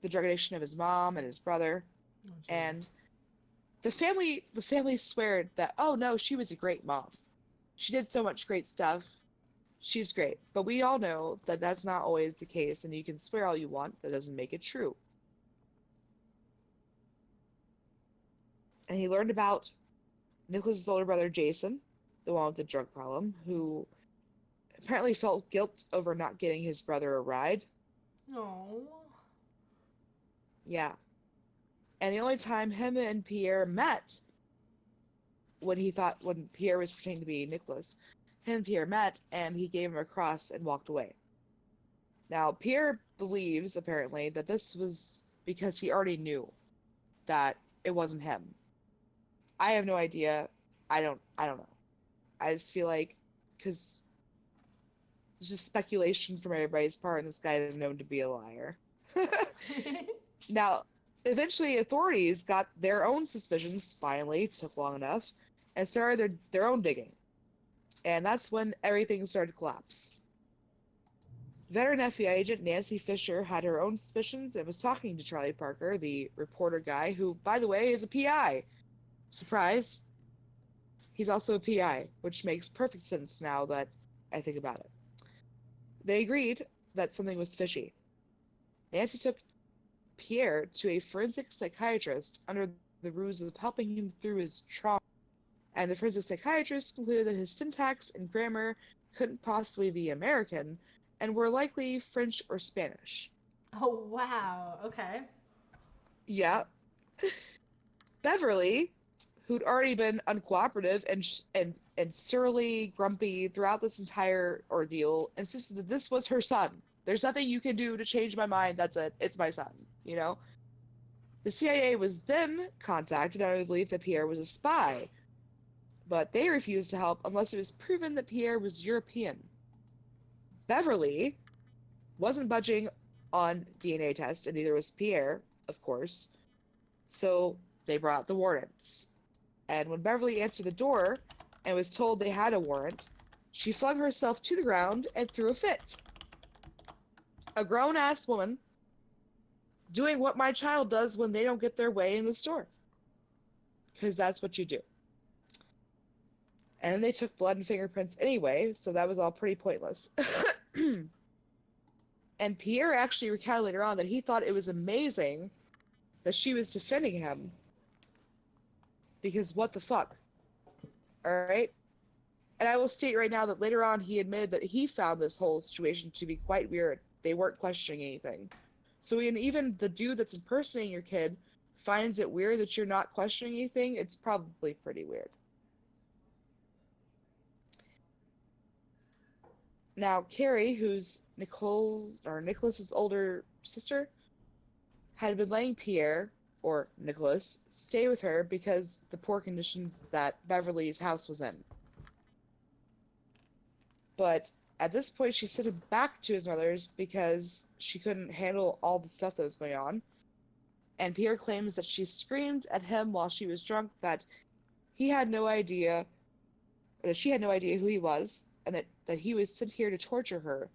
addiction of his mom and his brother. Oh, and the family swear that, oh no, she was a great mom. She did so much great stuff. She's great. But we all know that that's not always the case, and you can swear all you want. That doesn't make it true. And he learned about Nicholas's older brother, Jason, the one with the drug problem, who apparently felt guilt over not getting his brother a ride. Oh. Yeah. And the only time him and Pierre met, when Pierre was pretending to be Nicholas, him and Pierre met, and he gave him a cross and walked away. Now, Pierre believes, apparently, that this was because he already knew that it wasn't him. I have no idea. I don't know. I just feel like, because it's just speculation from everybody's part, and this guy is known to be a liar. Now, eventually, authorities got their own suspicions, finally, took long enough, and started their own digging. And that's when everything started to collapse. Veteran FBI agent Nancy Fisher had her own suspicions and was talking to Charlie Parker, the reporter guy, who, by the way, is a PI. Surprise. He's also a PI, which makes perfect sense now that I think about it. They agreed that something was fishy. Nancy took Pierre to a forensic psychiatrist under the ruse of helping him through his trauma, and the forensic psychiatrist concluded that his syntax and grammar couldn't possibly be American and were likely French or Spanish. Oh, wow. Okay. Yeah. Beverly, who'd already been uncooperative and surly, grumpy throughout this entire ordeal, insisted that this was her son. There's nothing you can do to change my mind. That's it. It's my son, you know? The CIA was then contacted under the belief that Pierre was a spy, but they refused to help unless it was proven that Pierre was European. Beverly wasn't budging on DNA tests, and neither was Pierre, of course, so they brought the warrants. And when Beverly answered the door and was told they had a warrant, she flung herself to the ground and threw a fit. A grown-ass woman doing what my child does when they don't get their way in the store. Because that's what you do. And then they took blood and fingerprints anyway, so that was all pretty pointless. And Pierre actually recounted later on that he thought it was amazing that she was defending him. Because what the fuck? Alright? And I will state right now that later on he admitted that he found this whole situation to be quite weird. They weren't questioning anything. So when even the dude that's impersonating your kid finds it weird that you're not questioning anything, it's probably pretty weird. Now, Carrie, who's Nicholas's older sister, had been letting Pierre, or Nicholas, stay with her because the poor conditions that Beverly's house was in. But at this point, she sent him back to his mother's because she couldn't handle all the stuff that was going on. And Pierre claims that she screamed at him while she was drunk that he had no idea, or that she had no idea who he was, and that he was sent here to torture her.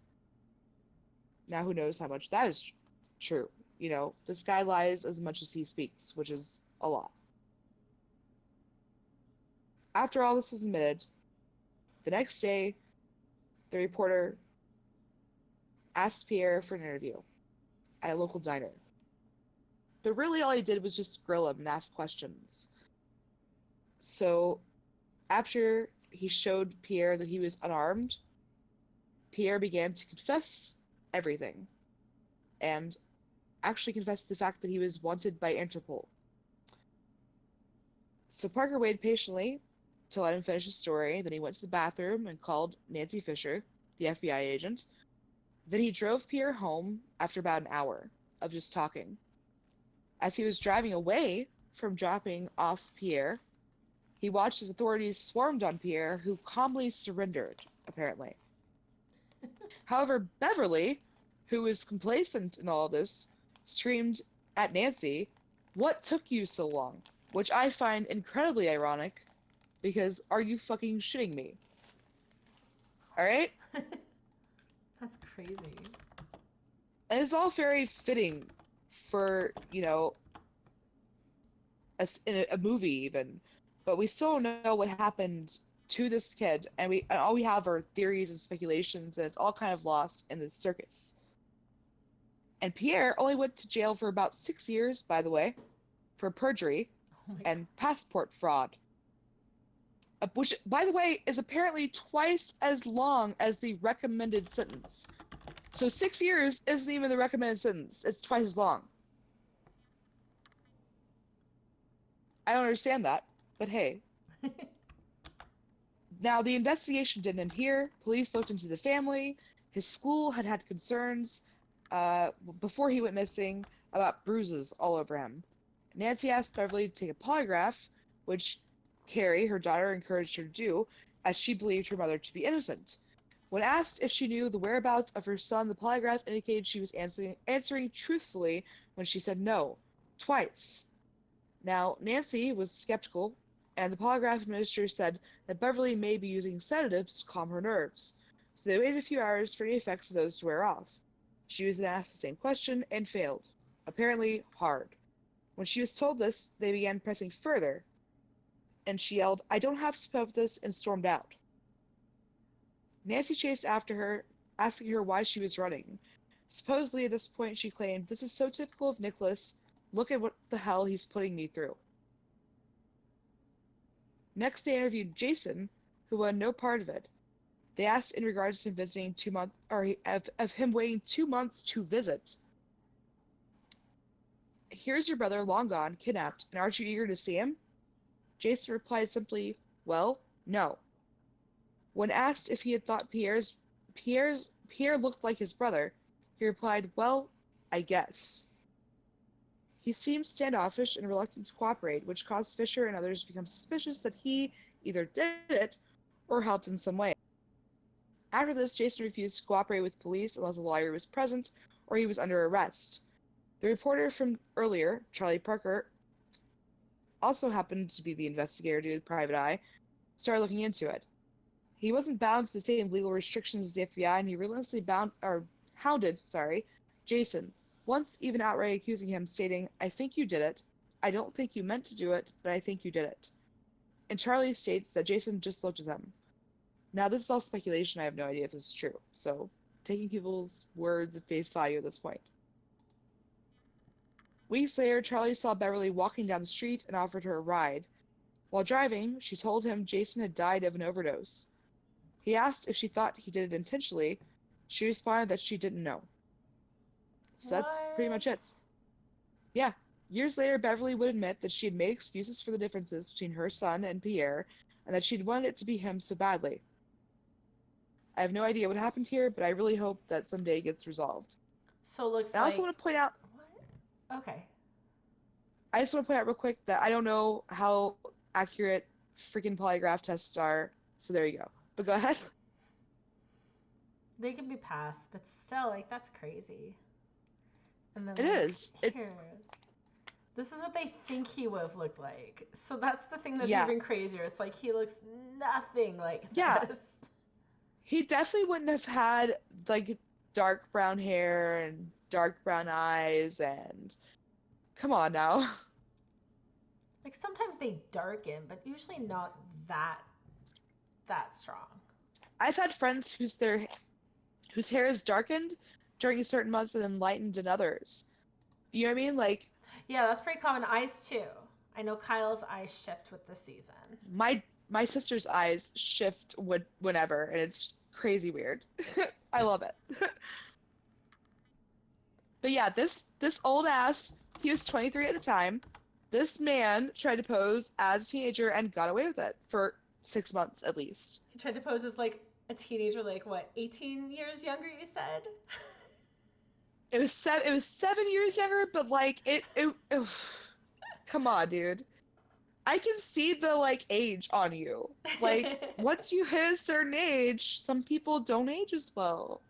Now, who knows how much that is true? You know, this guy lies as much as he speaks, which is a lot. After all this is admitted, the next day, the reporter asked Pierre for an interview at a local diner. But really all he did was just grill him and ask questions. So after he showed Pierre that he was unarmed, Pierre began to confess everything, and actually confessed the fact that he was wanted by Interpol. So Parker waited patiently to let him finish his story. Then he went to the bathroom and called Nancy Fisher, the FBI agent. Then he drove Pierre home after about an hour of just talking. As he was driving away from dropping off Pierre, he watched as authorities swarmed on Pierre, who calmly surrendered, apparently. However, Beverly, who was complacent in all this, screamed at Nancy, "What took you so long?" Which I find incredibly ironic, because are you fucking shitting me? Alright? That's crazy. And it's all very fitting for, you know, in a movie even. But we still don't know what happened to this kid, and all we have are theories and speculations, and it's all kind of lost in this circus. And Pierre only went to jail for about 6 years, by the way, for perjury and passport fraud. Which, by the way, is apparently twice as long as the recommended sentence. So 6 years isn't even the recommended sentence. It's twice as long. I don't understand that, but hey. Now, the investigation didn't end here. Police looked into the family. His school had concerns before he went missing about bruises all over him. Nancy asked Beverly to take a polygraph, which Carrie, her daughter, encouraged her to do, as she believed her mother to be innocent. When asked if she knew the whereabouts of her son, the polygraph indicated she was answering truthfully when she said no, twice. Now, Nancy was skeptical, and the polygraph administrator said that Beverly may be using sedatives to calm her nerves, so they waited a few hours for any effects of those to wear off. She was then asked the same question and failed, apparently hard. When she was told this, they began pressing further, and she yelled, "I don't have to put up with this," and stormed out. Nancy chased after her, asking her why she was running. Supposedly at this point she claimed, "This is so typical of Nicholas. Look at what the hell he's putting me through." Next they interviewed Jason, who wanted no part of it. They asked in regards to him visiting 2 months, or of him waiting 2 months to visit. "Here's your brother, long gone, kidnapped, and aren't you eager to see him?" Jason replied simply, "Well, no." When asked if he had thought Pierre looked like his brother, he replied, "Well, I guess." He seemed standoffish and reluctant to cooperate, which caused Fisher and others to become suspicious that he either did it or helped in some way. After this, Jason refused to cooperate with police unless a lawyer was present or he was under arrest. The reporter from earlier, Charlie Parker, also happened to be the investigator due to the private eye, started looking into it. He wasn't bound to the same legal restrictions as the FBI, and he relentlessly hounded Jason, once even outright accusing him, stating, "I think you did it. I don't think you meant to do it, but I think you did it." And Charlie states that Jason just looked at them. Now, this is all speculation. I have no idea if this is true, so taking people's words at face value at this point. Weeks later, Charlie saw Beverly walking down the street and offered her a ride. While driving, she told him Jason had died of an overdose. He asked if she thought he did it intentionally. She responded that she didn't know. So that's pretty much it. Yeah. Years later, Beverly would admit that she had made excuses for the differences between her son and Pierre, and that she'd wanted it to be him so badly. I have no idea what happened here, but I really hope that someday it gets resolved. So it looks I also want to point out... What? Okay. I just want to point out real quick that I don't know how accurate freaking polygraph tests are, so there you go. But go ahead. They can be passed, but still, like, that's crazy. And then, it is. This is what they think he would have looked like. So that's the thing that's even crazier. It's like he looks nothing like this. He definitely wouldn't have had, like, dark brown hair and dark brown eyes and... Come on now. Like, sometimes they darken, but usually not that strong. I've had friends whose hair is darkened during certain months and then lightened in others. You know what I mean? Like... Yeah, that's pretty common. Eyes, too. I know Kyle's eyes shift with the season. My sister's eyes shift whenever, and it's crazy weird. I love it. But yeah, this old ass, he was 23 at the time. This man tried to pose as a teenager and got away with it for 6 months at least. He tried to pose as like a teenager, like what, 18 years younger, you said? It was 7 years younger, but like it come on, dude. I can see the like age on you. Like once you hit a certain age, some people don't age as well.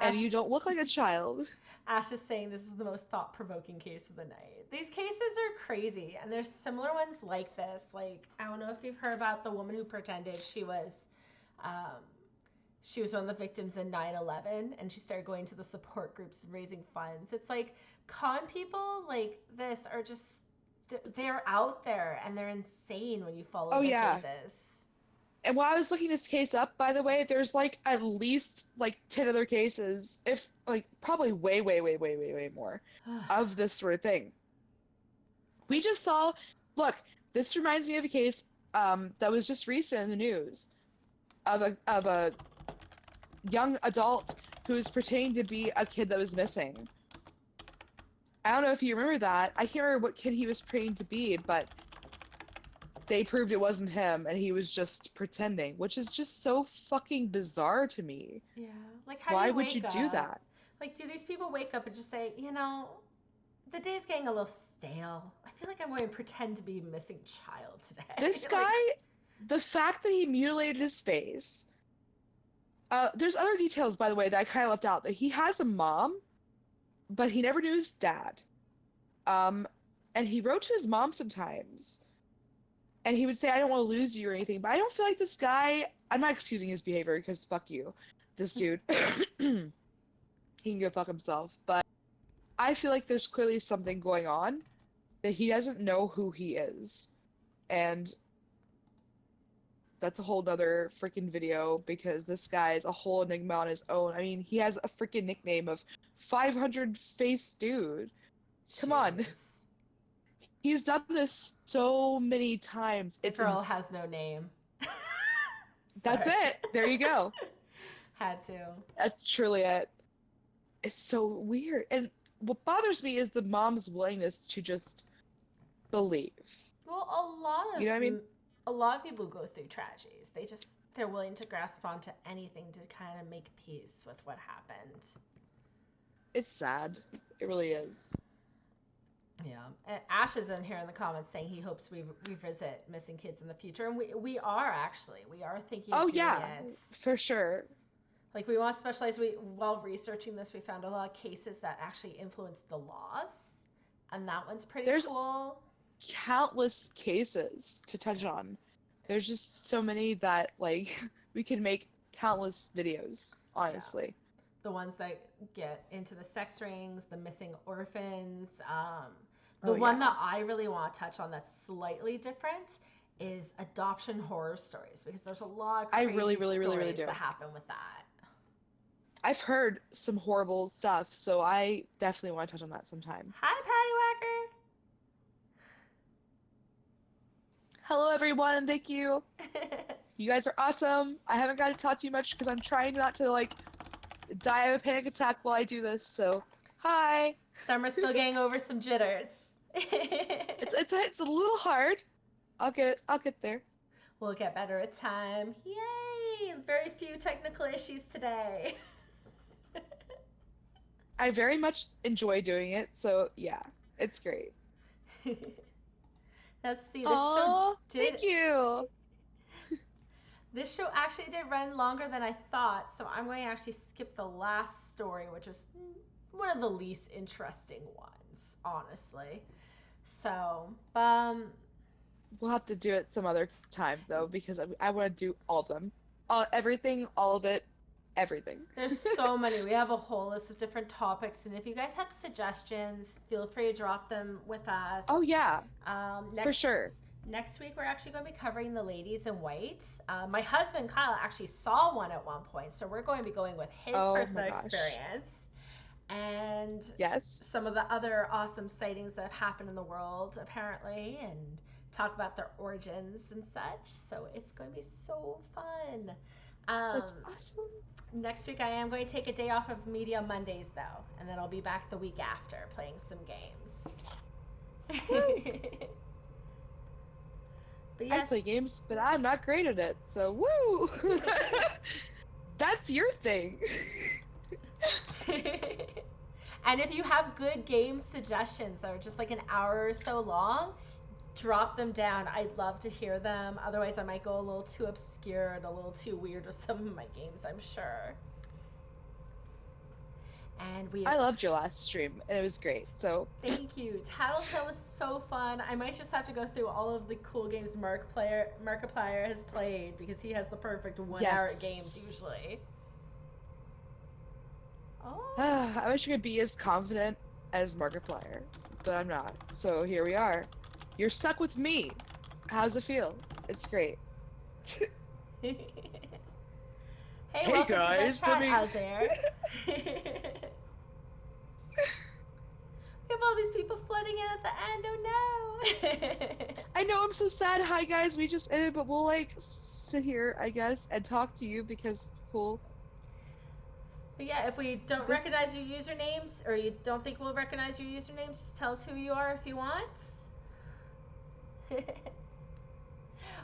And Ash, you don't look like a child. Ash is saying this is the most thought-provoking case of the night. These cases are crazy, and there's similar ones like this. Like, I don't know if you've heard about the woman who pretended um, she was one of the victims in 9/11, and she started going to the support groups and raising funds. It's like con people like this are just, they're out there, and they're insane when you follow their cases. And while I was looking this case up, by the way, there's like at least like 10 other cases, if like probably way more of this sort of thing. We just saw, look, this reminds me of a case that was just recent in the news of a young adult who was pretending to be a kid that was missing. I don't know if you remember that. I can't remember what kid he was pretending to be, but they proved it wasn't him and he was just pretending, which is just so fucking bizarre to me. Yeah. Like, how Why do you would you do that? Like, do these people wake up and just say, you know, the day's getting a little stale. I feel like I'm going to pretend to be a missing child today. This guy, the fact that he mutilated his face. There's other details, by the way, that I kind of left out. That he has a mom, but he never knew his dad. And he wrote to his mom sometimes. And he would say, I don't want to lose you or anything. But I don't feel like this guy, I'm not excusing his behavior because fuck you. This dude, he can go fuck himself. But I feel like there's clearly something going on that he doesn't know who he is. And that's a whole nother freaking video because this guy is a whole enigma on his own. I mean, he has a freaking nickname of 500 face dude. Come on. He's done this so many times. This girl has no name. That's it. There you go. Had to. That's truly it. It's so weird. And what bothers me is the mom's willingness to just believe. Well, you know what I mean? A lot of people go through tragedies. They're willing to grasp onto anything to kind of make peace with what happened. It's sad. It really is. Yeah, and Ash is in here in the comments saying he hopes we revisit missing kids in the future, and we are thinking. Oh yeah, for sure. Like we want to specialize. While researching this, we found a lot of cases that actually influenced the laws, and that one's pretty cool. Countless cases to touch on. There's just so many that like we can make countless videos. Honestly. Yeah. The ones that get into the sex rings, the missing orphans. The one that I really want to touch on that's slightly different is adoption horror stories, because there's a lot of crazy stories that happen with that. I've heard some horrible stuff, so I definitely want to touch on that sometime. Hi, Patty Whacker. Hello, everyone, and thank you. You guys are awesome. I haven't got to talk to you much because I'm trying not to like die of a panic attack while I do this, so hi. Summer's still getting over some jitters. It's a little hard. I'll get there. We'll get better at time. Yay! Very few technical issues today. I very much enjoy doing it, so yeah, it's great. Let's see. Thank you. This show actually did run longer than I thought, so I'm going to actually skip the last story, which is one of the least interesting ones, honestly. So, we'll have to do it some other time, though, because I want to do all of them. Everything, all of it, everything. There's so many. We have a whole list of different topics, and if you guys have suggestions, feel free to drop them with us. Oh, yeah. For sure. Next week, we're actually going to be covering the ladies in white. My husband, Kyle, actually saw one at one point, so we're going to be going with his personal experience. And some of the other awesome sightings that have happened in the world, apparently, and talk about their origins and such. So it's going to be so fun. Um, That's awesome. Next week I am going to take a day off of Media Mondays though, and then I'll be back the week after playing some games. Woo! But I yeah. play games, but I'm not great at it. So woo! That's your thing. And if you have good game suggestions that are just like an hour or so long, drop them down. I'd love to hear them. Otherwise, I might go a little too obscure and a little too weird with some of my games, I'm sure. And we have... I loved your last stream, and it was great. So Thank you. Tattletale was so fun. I might just have to go through all of the cool games Markiplier has played because he has the perfect 1 hour games usually. Oh. I wish I could be as confident as Markiplier, but I'm not. So here we are. You're stuck with me. How's it feel? It's great. Hey, Hey welcome guys, to the chat out there. We have all these people flooding in at the end. Oh no! I know, I'm so sad. Hi guys, we just ended, but we'll like sit here, I guess, and talk to you because cool. But yeah, if we don't recognize your usernames, or you don't think we'll recognize your usernames, just tell us who you are if you want.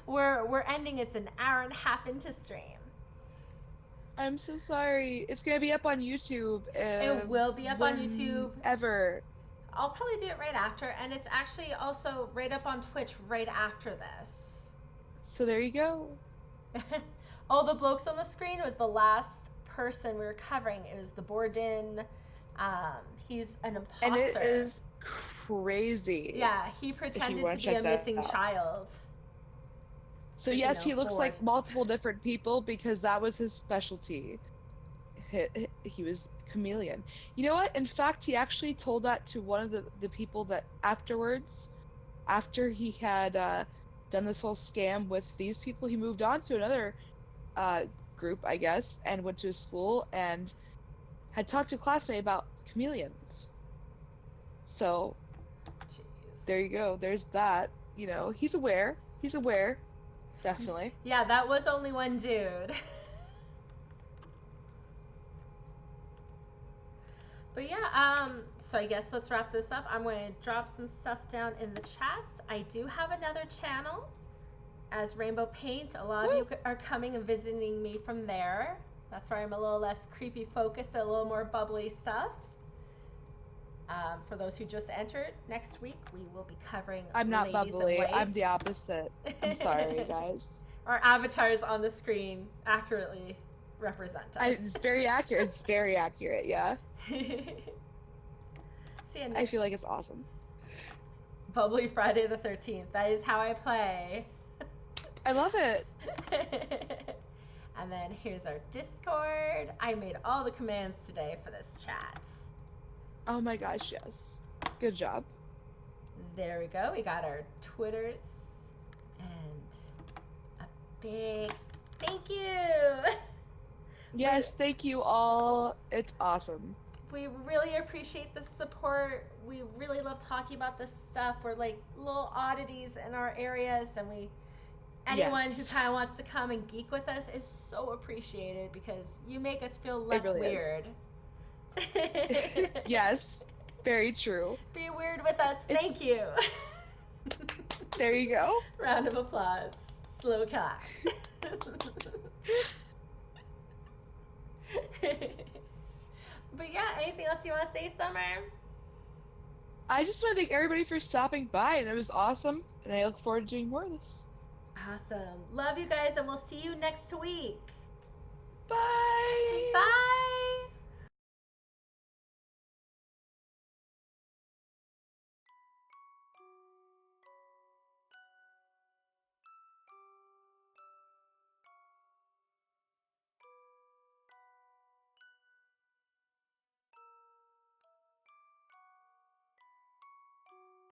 We're ending. It's an hour and a half into stream. I'm so sorry. It's gonna be up on YouTube. It will be up on YouTube. Ever. I'll probably do it right after, and it's actually also right up on Twitch right after this. So there you go. Oh, the blokes on the screen was the last person we were covering. It was the Bourdin. He's an imposter. And it is crazy. Yeah, he pretended to be a missing child. So yes, he looks like multiple different people because that was his specialty. He was chameleon. You know what? In fact, he actually told that to one of the people that afterwards, after he had done this whole scam with these people, he moved on to another group, I guess, and went to a school and had talked to a classmate about chameleons. So, jeez. There you go. There's that. You know, he's aware. He's aware. Definitely. Yeah, that was only one dude. But yeah, so I guess let's wrap this up. I'm going to drop some stuff down in the chats. I do have another channel as Rainbow Paint. A lot of you are coming and visiting me from there. That's where I'm a little less creepy focused, a little more bubbly stuff. For those who just entered, next week we will be covering I'm not Ladies bubbly. and I'm the opposite. I'm sorry, guys. Our avatars on the screen accurately represent us. It's very accurate. It's very accurate, yeah. See you I feel like it's awesome. Bubbly Friday the 13th. That is how I play. I love it. And then here's our Discord. I made all the commands today for this chat. Oh my gosh, yes. Good job. There we go. We got our Twitters. And a big thank you. Yes, thank you all. It's awesome. We really appreciate the support. We really love talking about this stuff. We're like little oddities in our areas, and anyone who kind of wants to come and geek with us is so appreciated because you make us feel less weird. Yes, very true. Be weird with us. Thank you. There you go. Round of applause. Slow clap. But yeah, anything else you want to say, Summer? I just want to thank everybody for stopping by, and it was awesome, and I look forward to doing more of this. Awesome. Love you guys, and we'll see you next week. Bye!